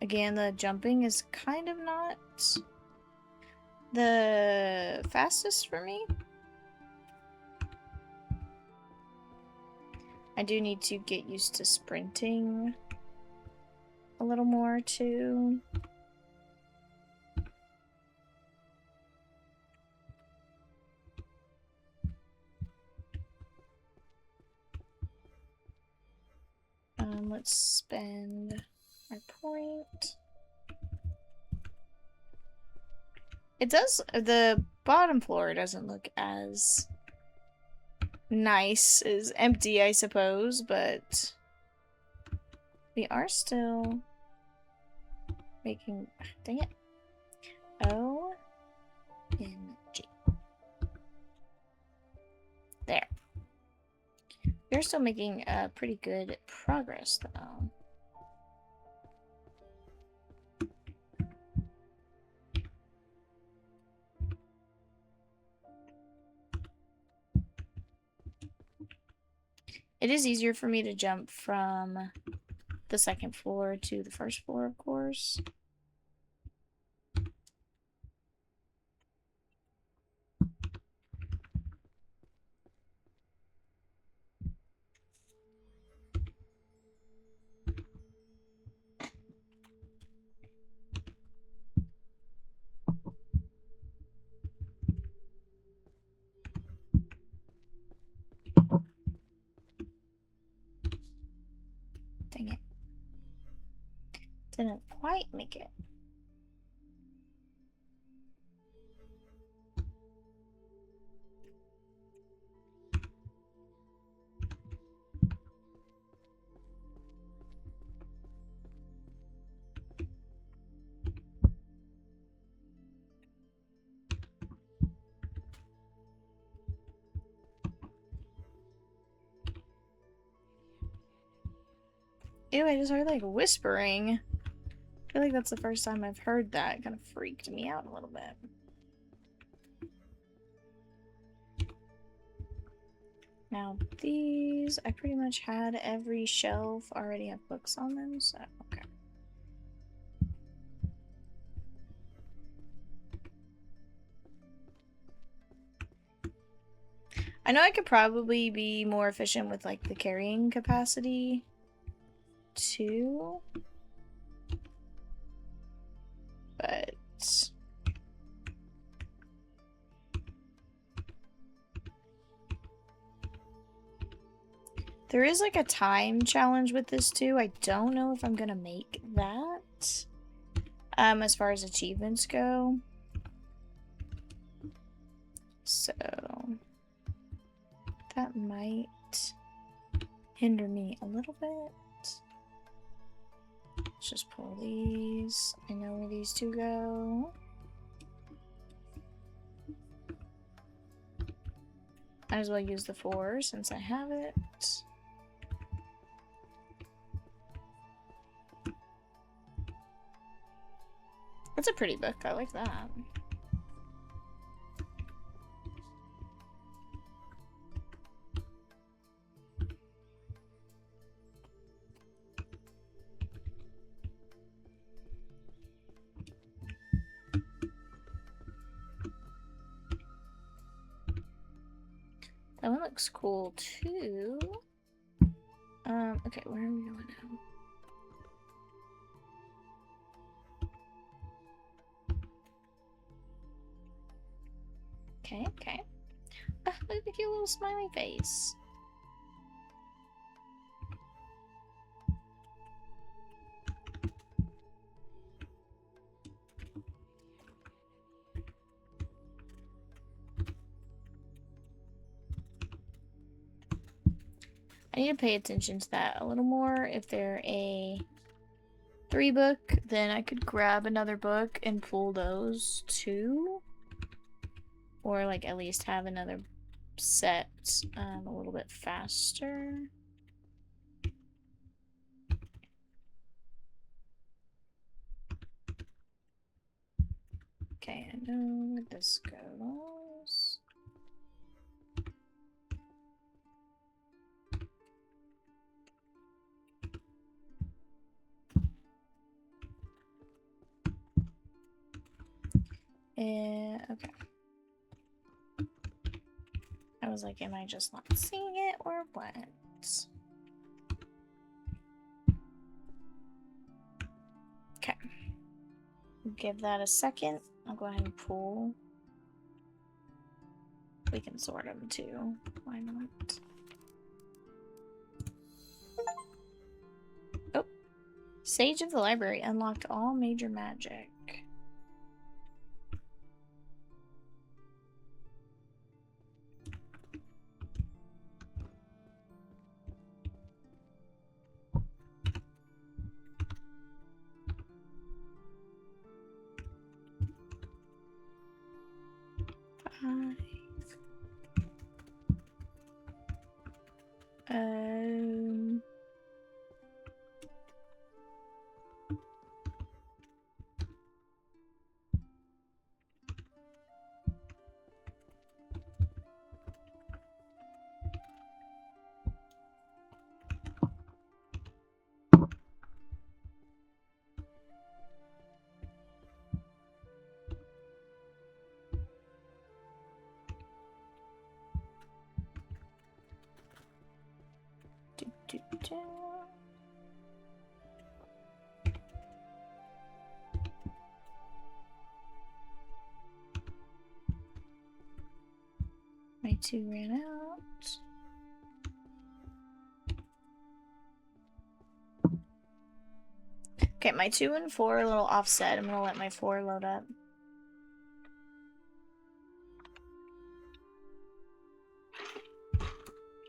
S1: Again, the jumping is kind of not the fastest for me. I do need to get used to sprinting a little more too. Let's spend our point. It does, the bottom floor doesn't look as nice as empty, I suppose, but we are still making, dang it. OMG. There. We're still making pretty good progress, though. It is easier for me to jump from the second floor to the first floor, of course. Dang it. Didn't quite make it. Ew, I just heard like whispering. I feel like that's the first time I've heard that. It kind of freaked me out a little bit. Now these, I pretty much had every shelf already have books on them, so okay. I know I could probably be more efficient with like the carrying capacity too, but there is like a time challenge with this too. I don't know if I'm gonna make that as far as achievements go. So That might hinder me a little bit. Let's just pull these. I know where these two go. Might as well use the 4 since I have it. That's a pretty book. I like that. That one looks cool too. Okay, where are we going now? Okay, okay. Look at the cute little smiley face. I need to pay attention to that a little more. If they're a 3 book, then I could grab another book and pull those too. Or like at least have another set a little bit faster. Okay, I know where this goes. Okay. I was like, am I just not seeing it or what? Okay. Give that a second. I'll go ahead and pull. We can sort them too. Why not? Oh. Sage of the Library unlocked all major magic. My 2 ran out. Okay, my 2 and 4 are a little offset. I'm gonna let my 4 load up.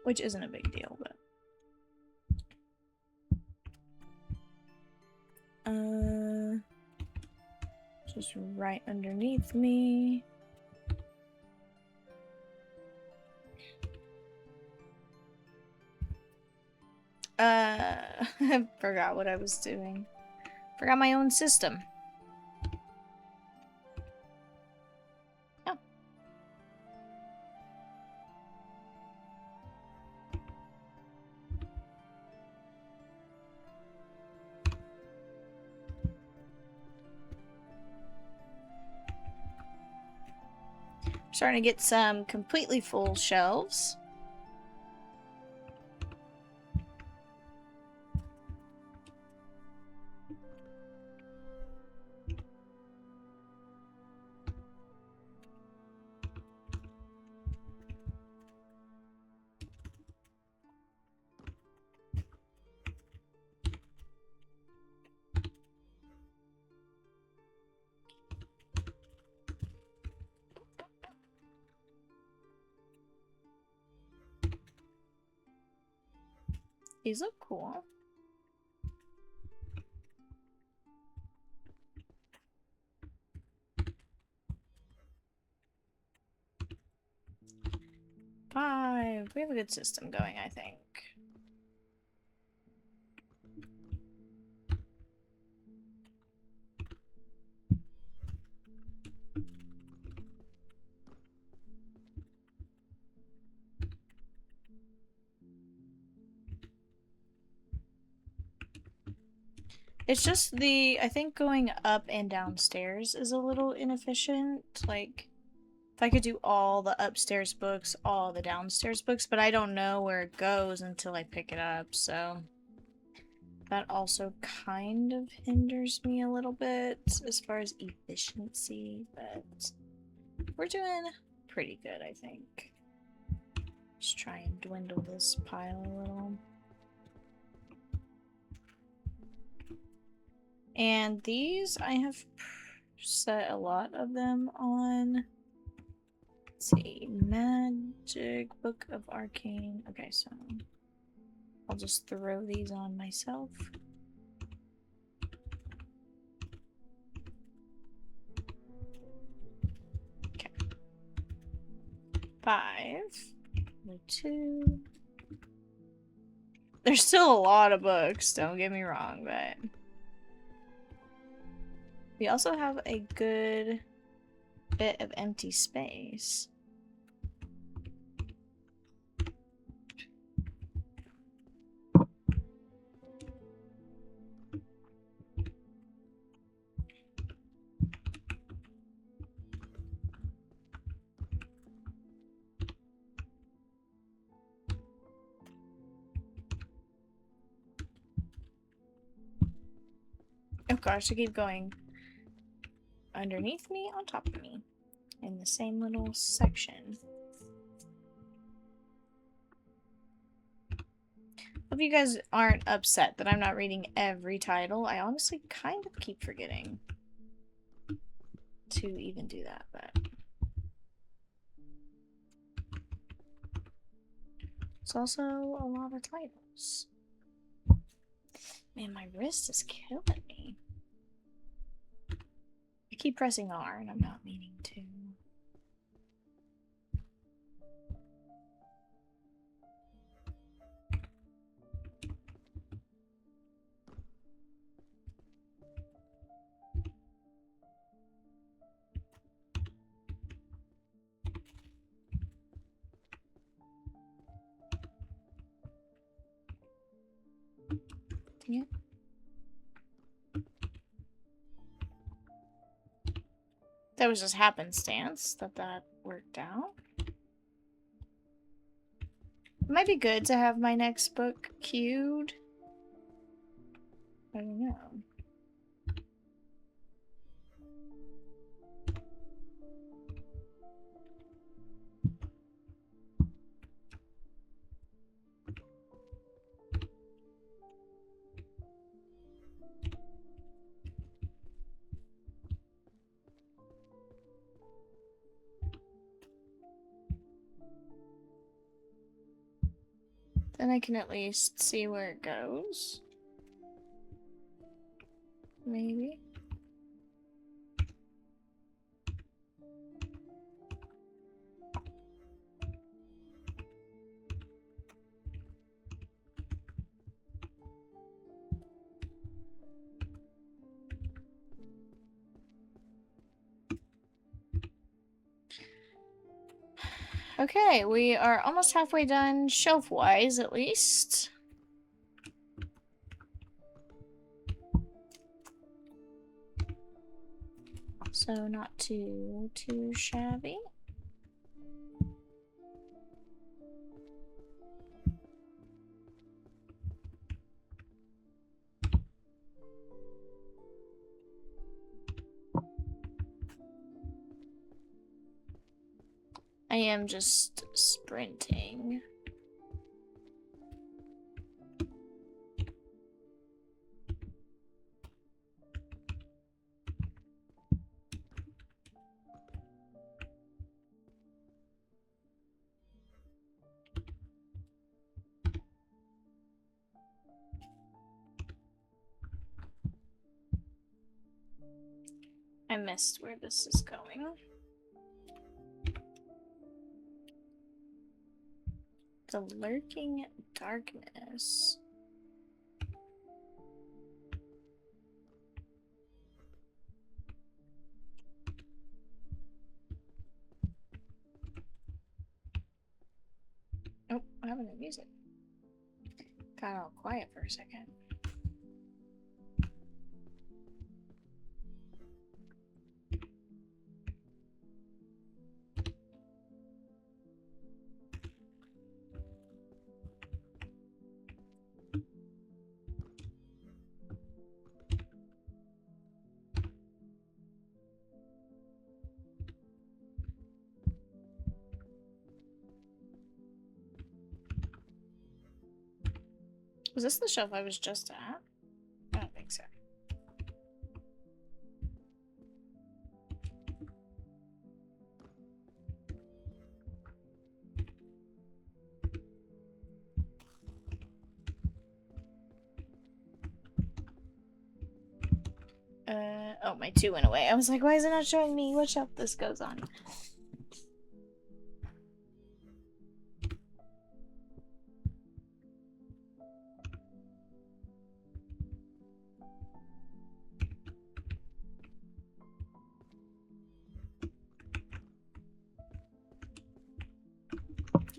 S1: Which isn't a big deal, but... just right underneath me. I forgot what I was doing. Forgot my own system. Oh. Starting to get some completely full shelves. These look cool. Five. We have a good system going, I think. It's just I think going up and downstairs is a little inefficient. Like, if I could do all the upstairs books, all the downstairs books, but I don't know where it goes until I pick it up, so that also kind of hinders me a little bit as far as efficiency, but we're doing pretty good, I think. Just try and dwindle this pile a little. And these, I have set a lot of them on, let's see, Magic Book of Arcane. Okay, so I'll just throw these on myself. Okay. 5. 2. There's still a lot of books, don't get me wrong, but we also have a good bit of empty space. Oh gosh, I keep going underneath me, on top of me, in the same little section. Hope you guys aren't upset that I'm not reading every title. I honestly kind of keep forgetting to even do that, but it's also a lot of titles. Man, my wrist is killing me. I keep pressing R and I'm not meaning to. Dang it. That was just happenstance that worked out. It might be good to have my next book queued. I don't know. Then I can at least see where it goes. Maybe. Okay, we are almost halfway done, shelf-wise at least. So not too shabby. I am just sprinting. missed where this is going. The lurking darkness. Oh, what happened to music? Got all quiet for a second. Was this the shelf I was just at? I don't think so. Oh, my 2 went away. I was like, why is it not showing me what shelf this goes on?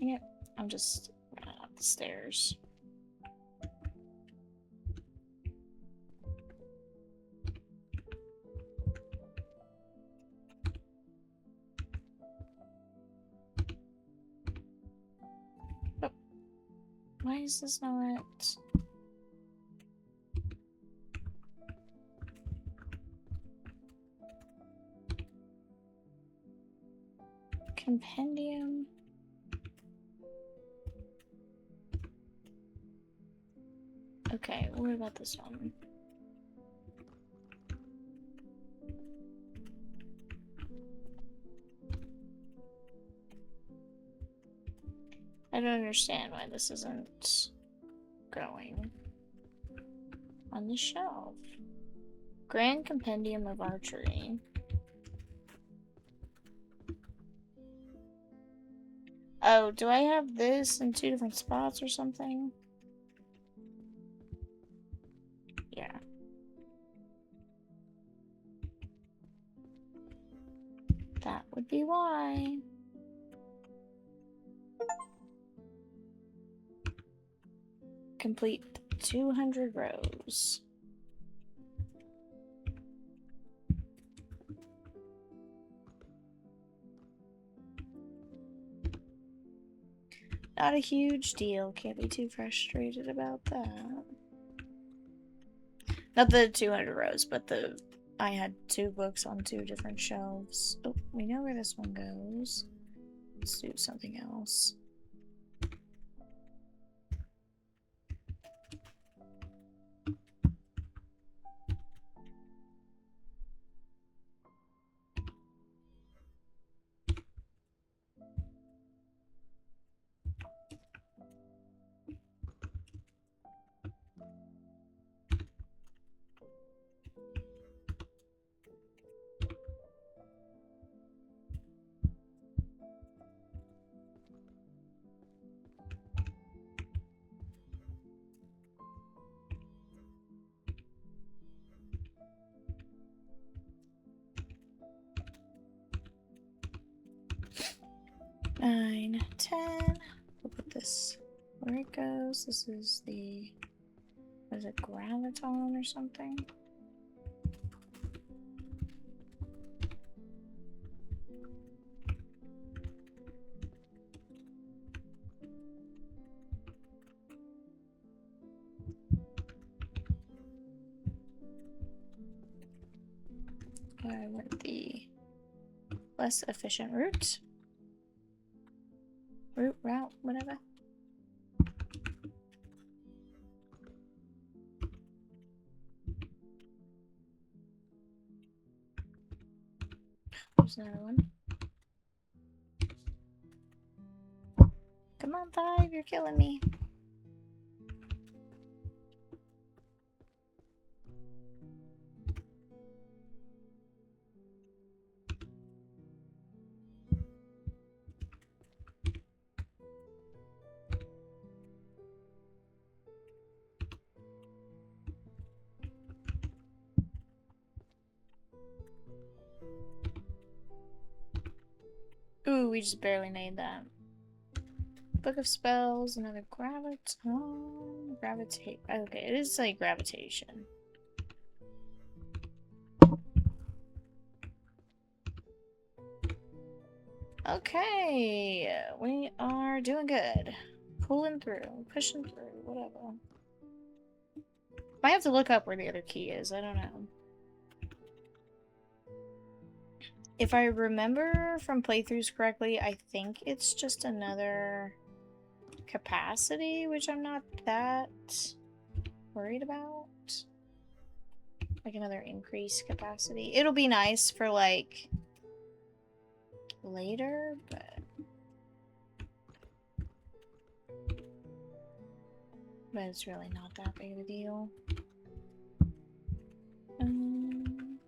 S1: Yep, I'm just running up the stairs. Oh. Why is this not... Compendium? Okay, what about this one? I don't understand why this isn't going on the shelf. Grand Compendium of Archery. Oh, do I have this in 2 different spots or something? Yeah. That would be why. Complete 200 rows. Not a huge deal. Can't be too frustrated about that. Not the 200 rows, but the... I had 2 books on 2 different shelves. Oh, we know where this one goes. Let's do something else. Nine, 10. We'll put this where it goes. This is the... what is it, graviton or something? I went the less efficient route. Route, whatever. There's another one. Come on, 5, you're killing me. we just barely made that. Book of Spells, another gravitate. Okay, it is like gravitation. Okay, we are doing good. Pulling through, pushing through, whatever. Might have to look up where the other key is, I don't know. If I remember from playthroughs correctly, I think it's just another capacity, which I'm not that worried about. Like another increased capacity. It'll be nice for like later, but it's really not that big of a deal. I'm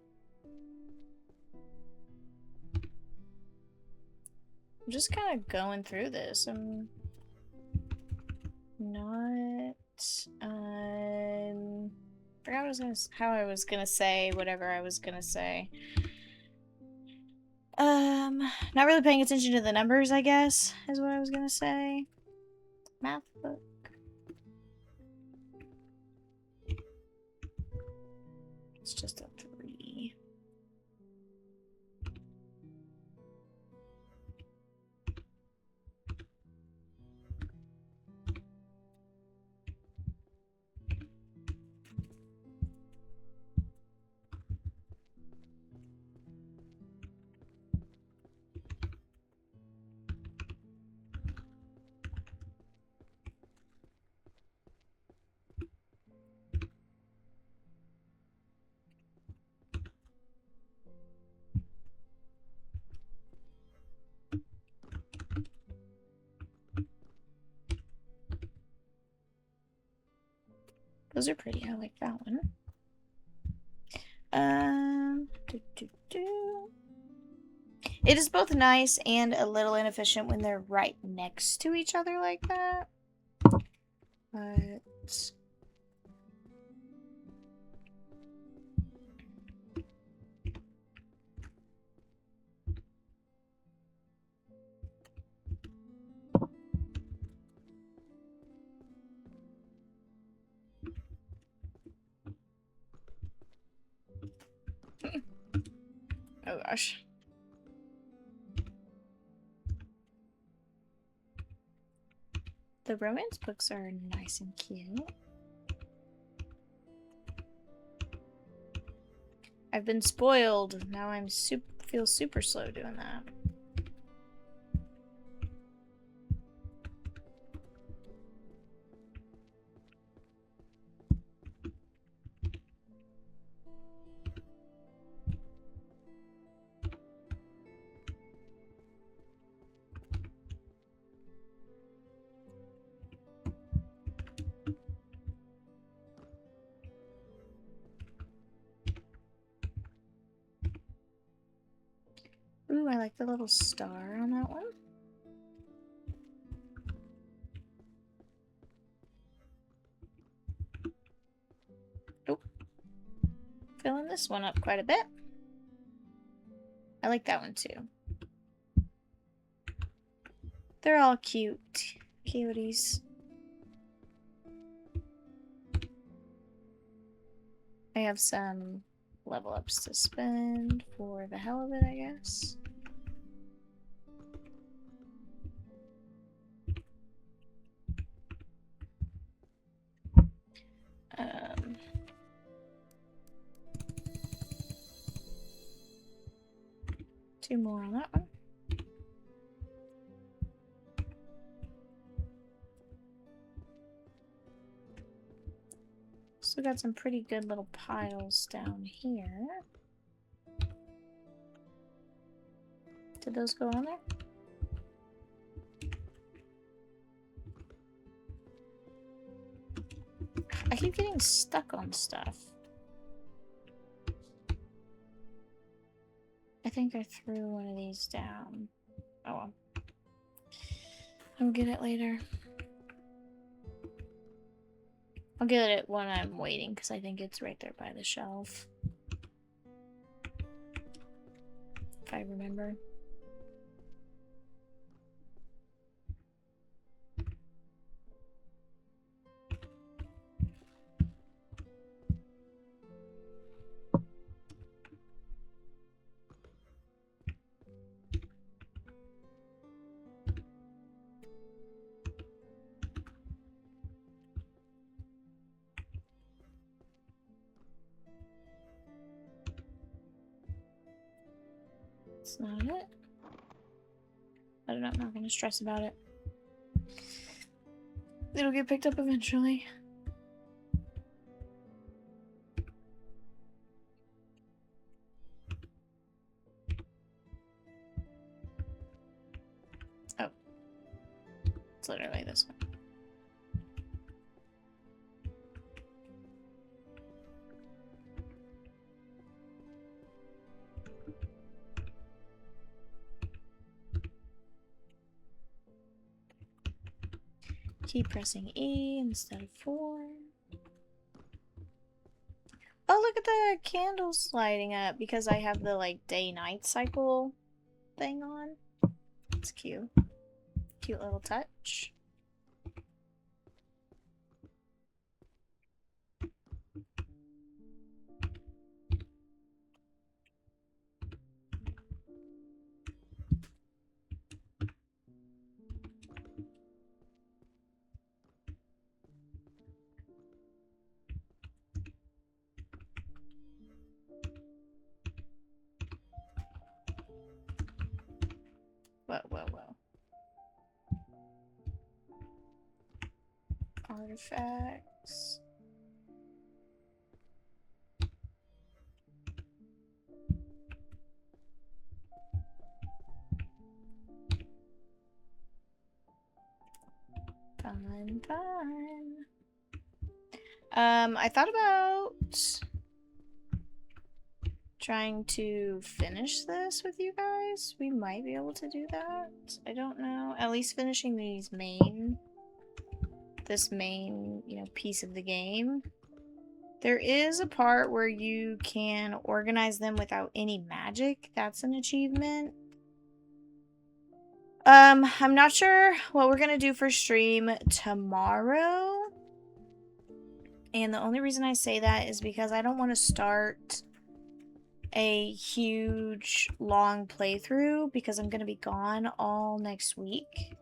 S1: just kind of going through this. I'm not forgot how I was gonna say whatever I was gonna say. Not really paying attention to the numbers, I guess, is what I was gonna say. Math book. It's just a 3. Those are pretty. I like that one. It is both nice and a little inefficient when they're right next to each other like that. But oh gosh. The romance books are nice and cute. I've been spoiled. Now I'm feel super slow doing that. Ooh, I like the little star on that one. Oh, filling this one up quite a bit. I like that one too. They're all cute. Cuties. I have some level ups to spend for the hell of it, I guess. Two more on that one. Still got some pretty good little piles down here. Did those go on there? I keep getting stuck on stuff. I think I threw one of these down. Oh well. I'll get it later. I'll get it when I'm waiting, because I think it's right there by the shelf. If I remember. That's not it. I don't know, I'm not gonna stress about it. It'll get picked up eventually. Oh. It's literally this one. Keep pressing E instead of 4. Oh, look at the candles lighting up because I have the like day-night cycle thing on. It's cute. Cute little touch. Whoa, whoa, whoa. Artifacts. Fine, fine. I thought about trying to finish this with you guys. We might be able to do that. I don't know. At least finishing this main, you know, piece of the game. There is a part where you can organize them without any magic. That's an achievement. I'm not sure what we're gonna do for stream tomorrow. And the only reason I say that is because I don't want to start a huge, long playthrough because I'm gonna be gone all next week.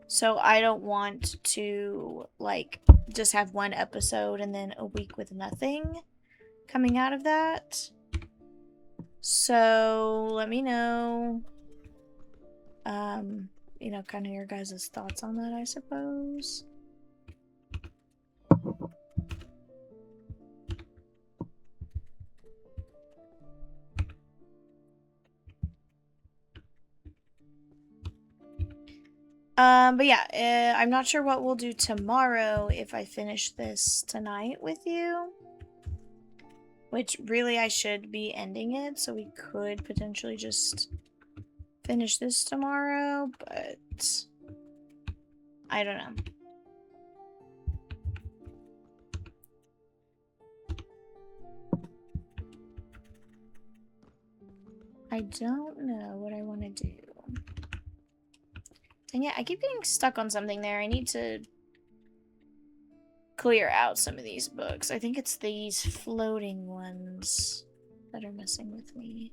S1: So I don't want to, like, just have one episode and then a week with nothing coming out of that. So let me know, you know, kind of your guys' thoughts on that, I suppose. But yeah, I'm not sure what we'll do tomorrow if I finish this tonight with you. Which, really, I should be ending it, so we could potentially just finish this tomorrow, but I don't know. I don't know what I want to do. And yeah, I keep getting stuck on something there. I need to clear out some of these books. I think it's these floating ones that are messing with me.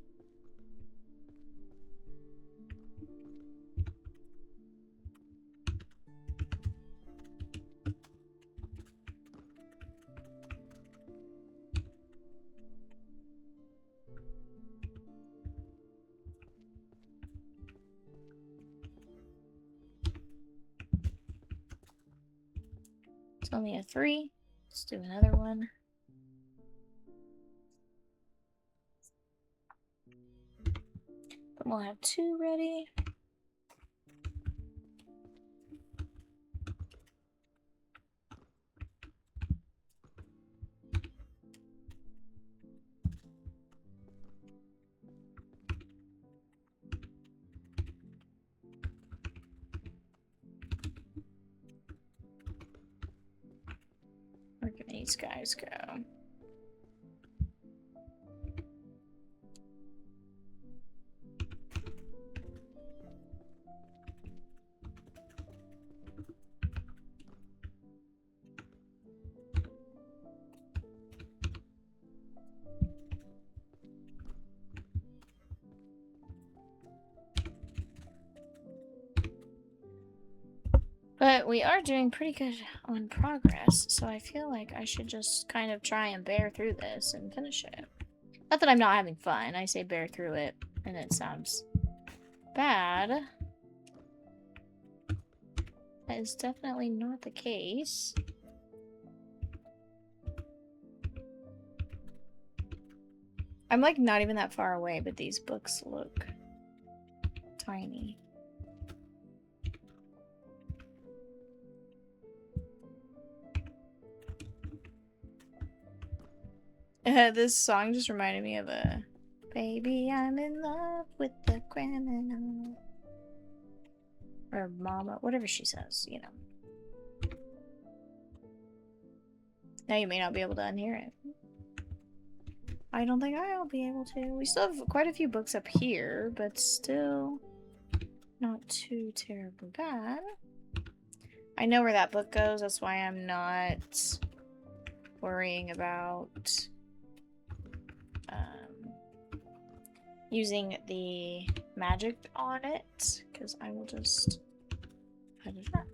S1: It's only a 3. Let's do another one. Then we'll have 2 ready. Where can these guys go? But we are doing pretty good on progress, so I feel like I should just kind of try and bear through this and finish it. Not that I'm not having fun, I say bear through it And it sounds bad. That is definitely not the case. I'm like not even that far away, but these books look tiny. This song just reminded me of a baby, I'm in love with the criminal. Or mama, whatever she says, you know. Now you may not be able to unhear it. I don't think I'll be able to. We still have quite a few books up here, but still not too terribly bad. I know where that book goes, that's why I'm not worrying about using the magic on it, because I will just put it up.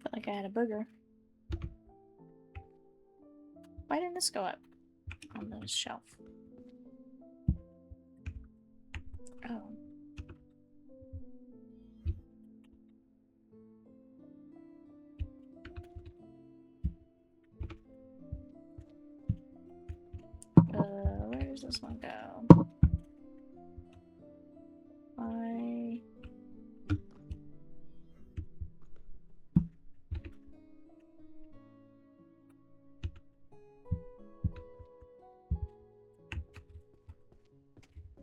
S1: Felt like I had a booger. Why didn't this go up on the shelf? Oh. Where does this one go?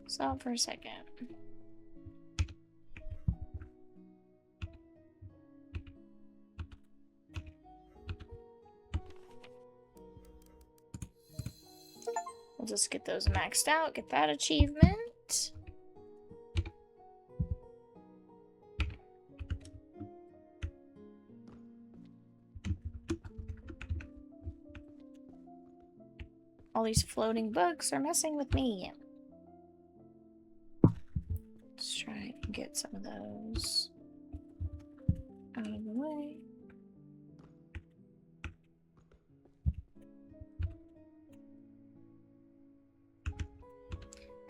S1: Stop for a second. We'll just get those maxed out, get that achievement. All these floating books are messing with me. Let's try and get some of those out of the way.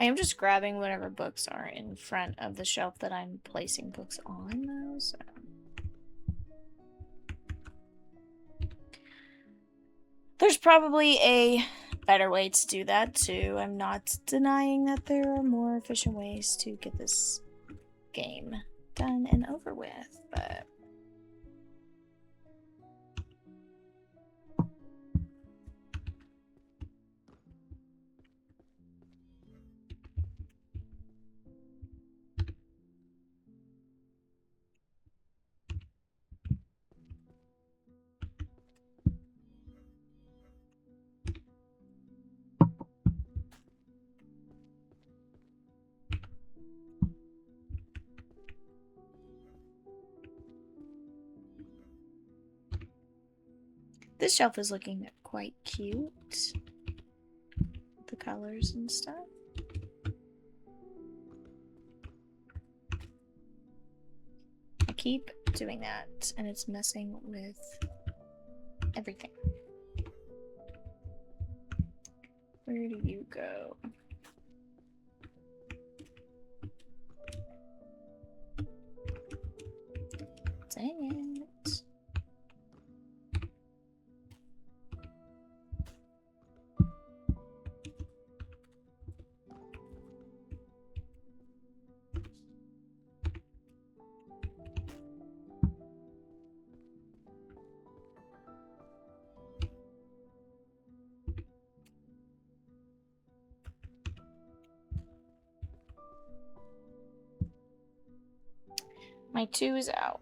S1: I am just grabbing whatever books are in front of the shelf that I'm placing books on, though, so. There's probably a better way to do that, too. I'm not denying that there are more efficient ways to get this game done and over with, but... This shelf is looking quite cute. The colors and stuff. I keep doing that, and it's messing with everything. Where do you go? Dang it. My 2 is out.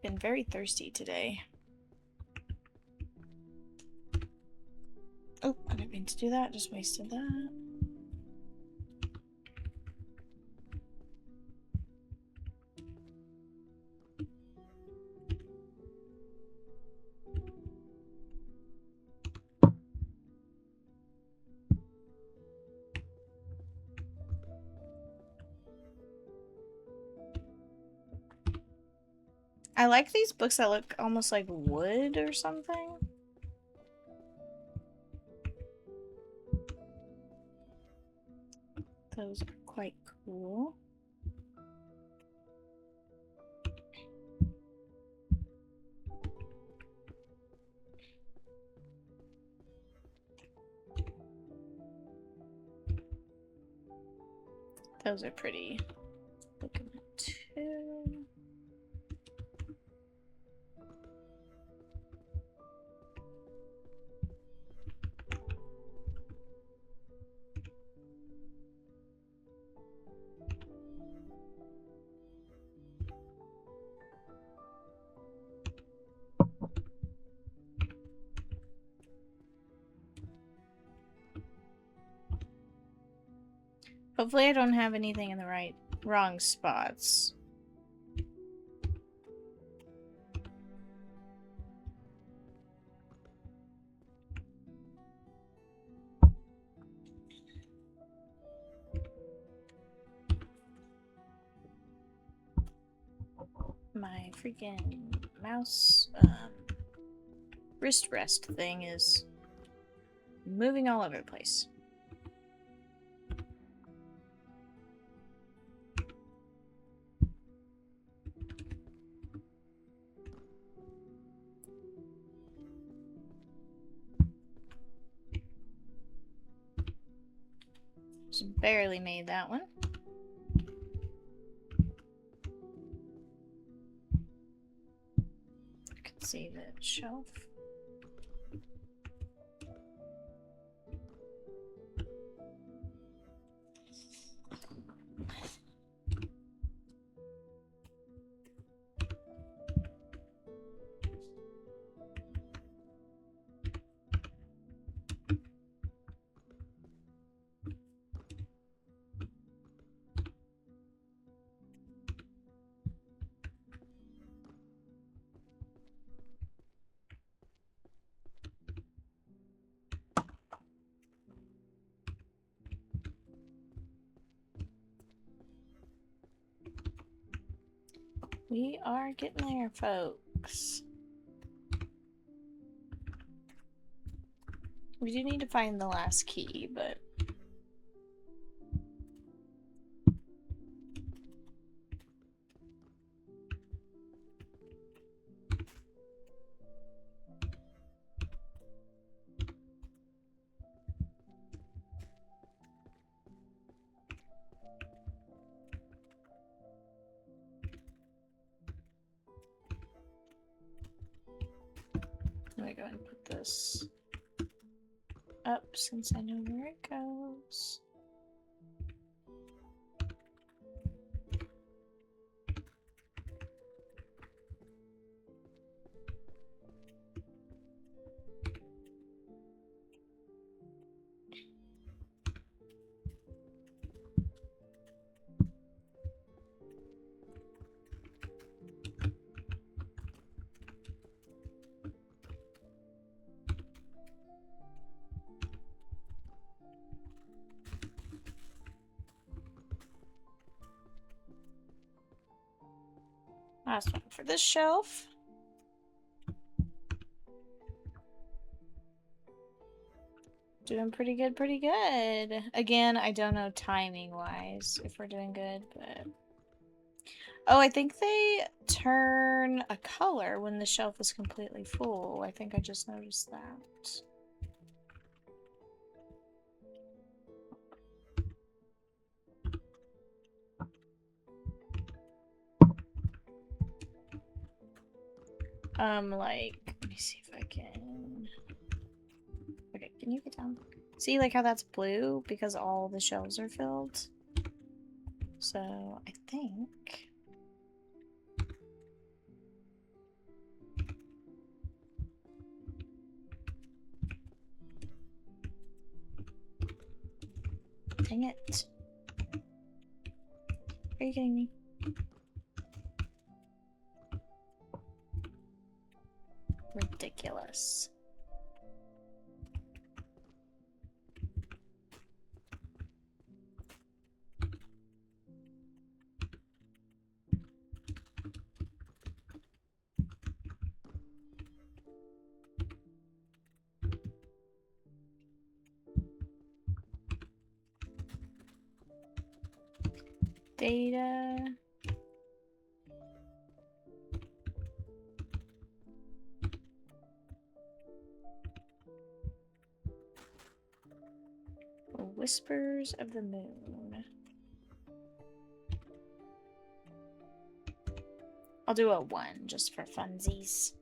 S1: Been very thirsty today. Oh, I didn't mean to do that. Just wasted that. I like these books that look almost like wood or something. Those are quite cool. Those are pretty. Look at that too. Hopefully I don't have anything in the wrong spots. My freaking mouse wrist rest thing is moving all over the place. Just barely made that one. I can see the shelf. We are getting there, folks. We do need to find the last key, but... I'm gonna go ahead and put this up since I know where it goes. Last one for this shelf. Doing pretty good, pretty good. Again, I don't know timing-wise if we're doing good, but... Oh, I think they turn a color when the shelf is completely full. I think I just noticed that. Like, let me see if I can... Can you get down? See, like how that's blue? Because all the shelves are filled. So, I think... Dang it. Are you kidding me? Ridiculous. Data. Whispers of the Moon. I'll do a 1 just for funsies.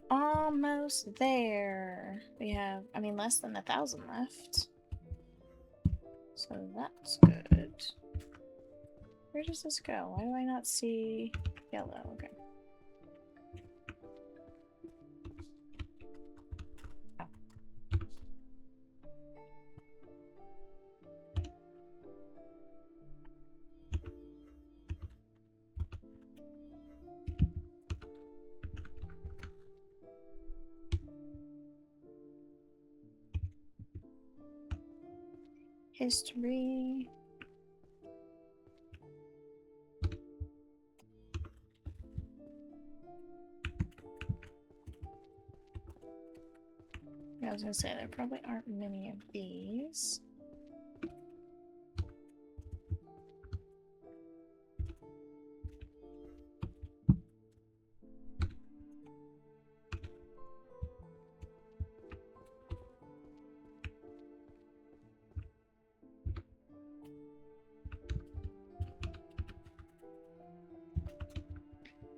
S1: Almost there. We have, I mean, less than 1,000 left. So that's good. Where does this go? Why do I not see yellow? Okay. Oh. History. I was gonna say there probably aren't many of these.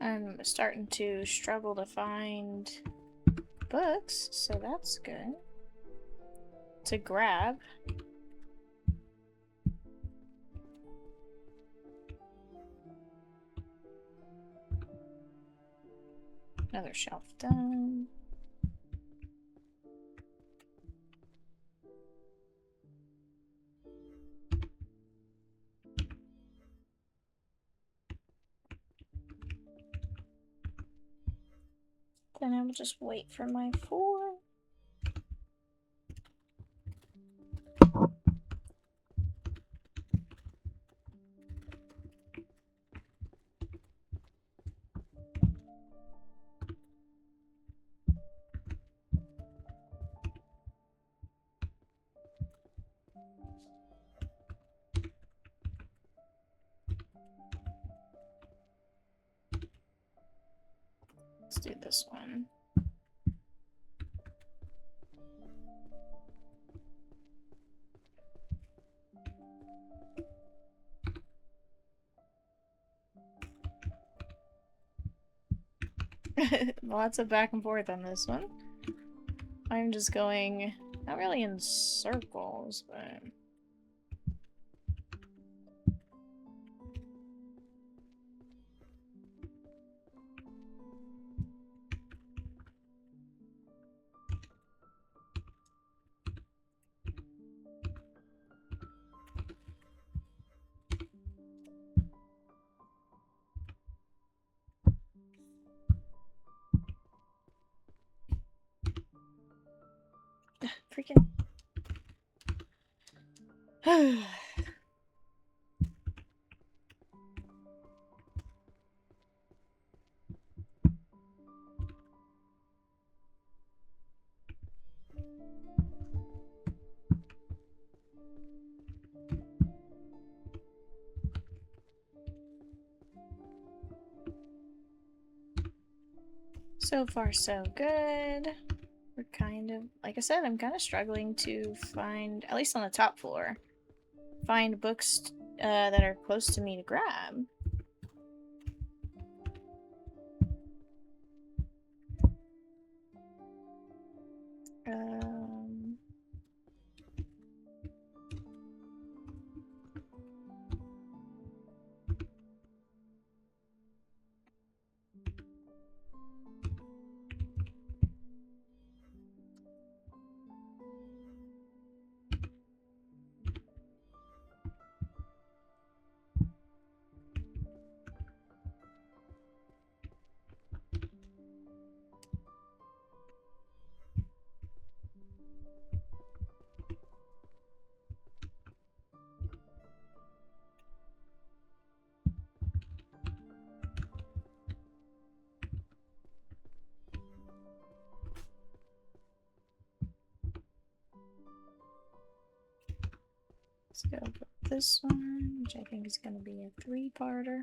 S1: I'm starting to struggle to find books, so that's good to grab. Another shelf done. Then I will just wait for my 4. Let's do this one. Lots of back and forth on this one. I'm just going, not really in circles, but... Freaking. So far, so good. We're kind of, like I said, I'm kind of struggling to find, at least on the top floor, find books that are close to me to grab. Let's go with this one, which I think is going to be a 3-parter.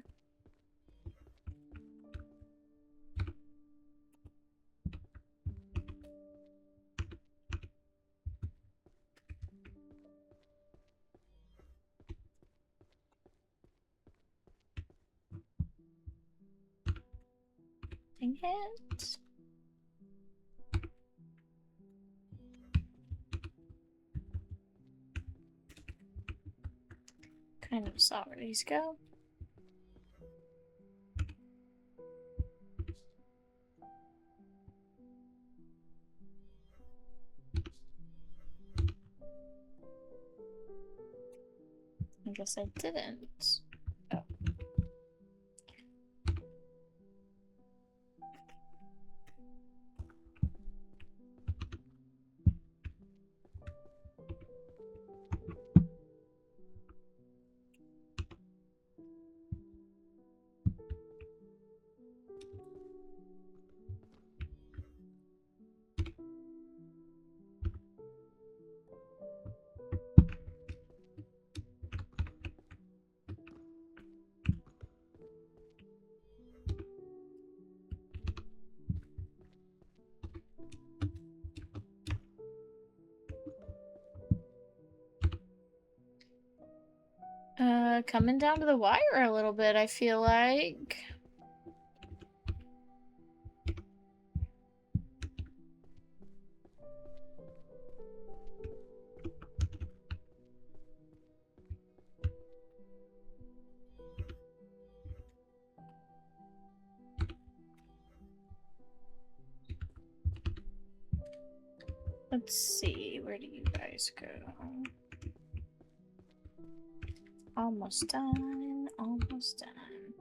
S1: Dang it. Kind of saw where these go. I guess I didn't. Oh. Coming down to the wire a little bit, I feel like. Let's see, where do you guys go? Almost done, almost done.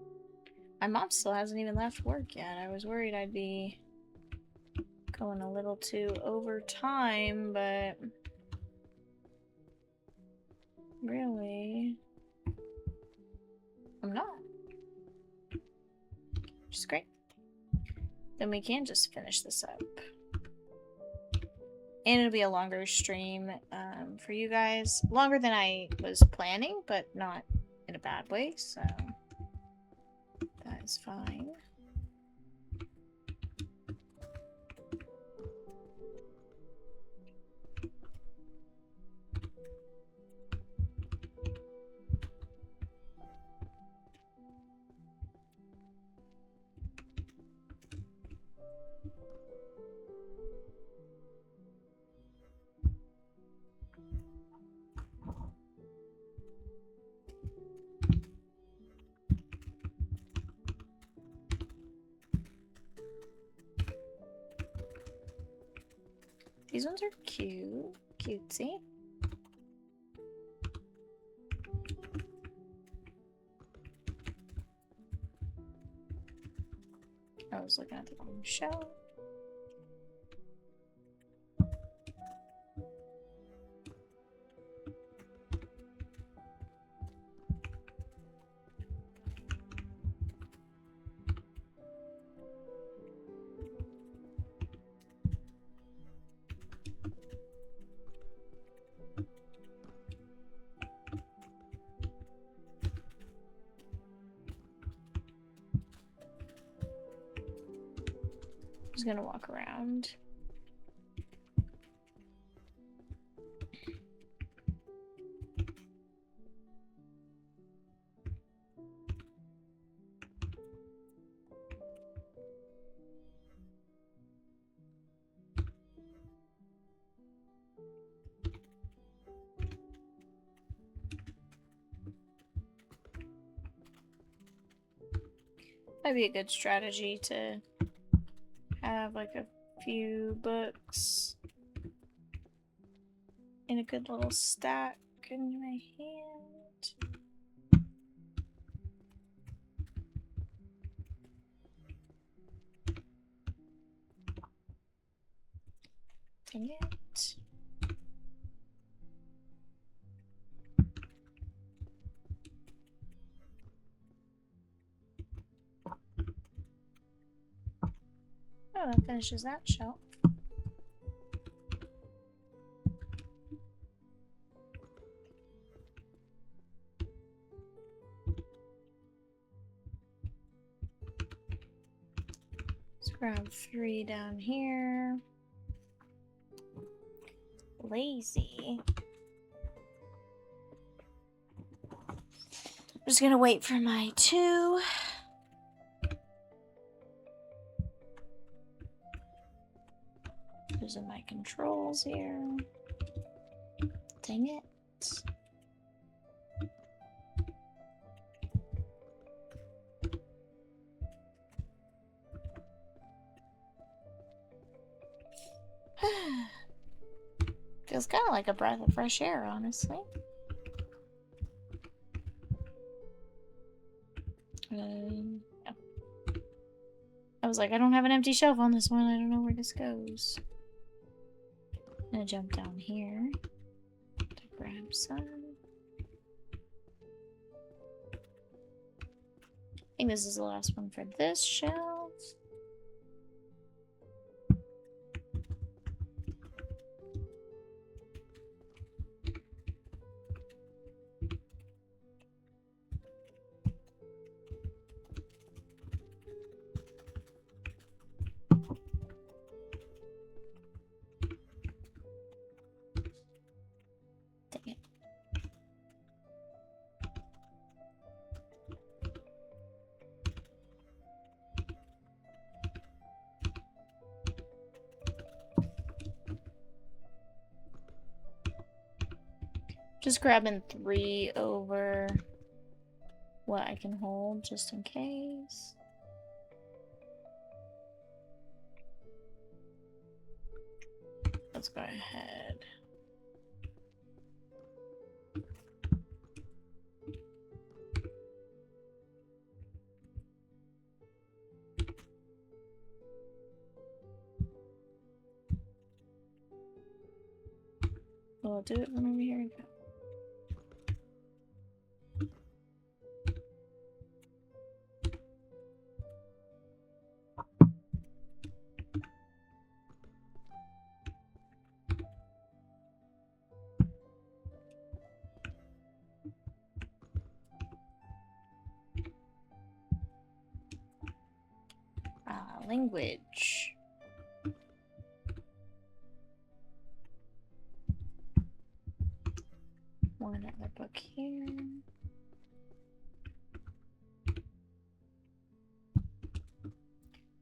S1: My mom still hasn't even left work yet. I was worried I'd be going a little too over time, but really, I'm not. Which is great. Then we can just finish this up. And it'll be a longer stream for you guys. Longer than I was planning, but not in a bad way, so that is fine. These ones are cute. Cutesy. I was looking at the wrong shelf. just gonna walk around. Might be a good strategy to have like a few books in a good little stack in my hand. Dang it. Oh, that finishes that shelf. Let's grab 3 down here. Lazy. I'm just gonna wait for my 2. Using my controls here. Dang it. Feels kind of like a breath of fresh air, honestly. Yeah. I was like, I don't have an empty shelf on this one. I don't know where this goes. I'm gonna jump down here to grab some. I think this is the last one for this shelf. Dang it. Just grabbing 3 over what I can hold, just in case. Let's go ahead. We'll do it from over here and go. Language. One other book here.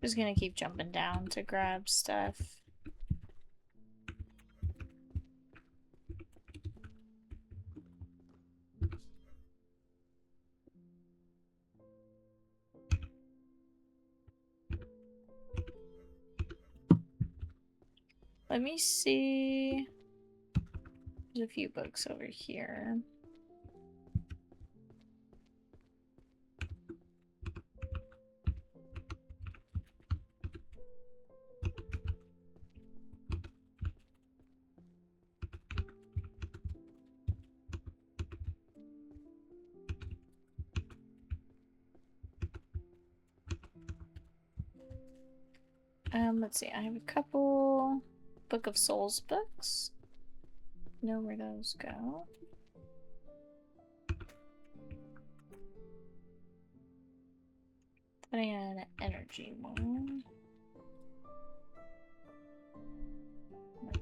S1: Just gonna keep jumping down to grab stuff. Let me see. There's a few books over here. Let's see. I have a couple Book of Souls books. Know where those go. Putting on an energy one.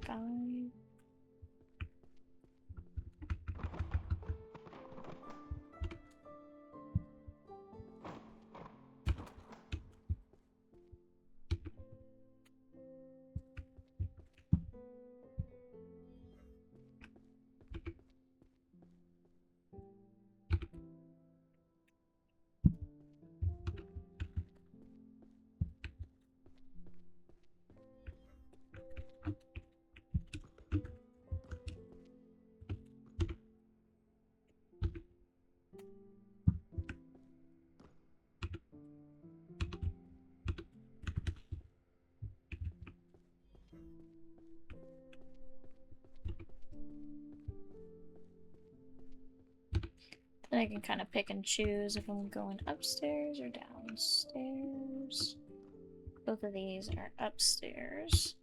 S1: 5. Then I can kind of pick and choose if I'm going upstairs or downstairs. Both of these are upstairs.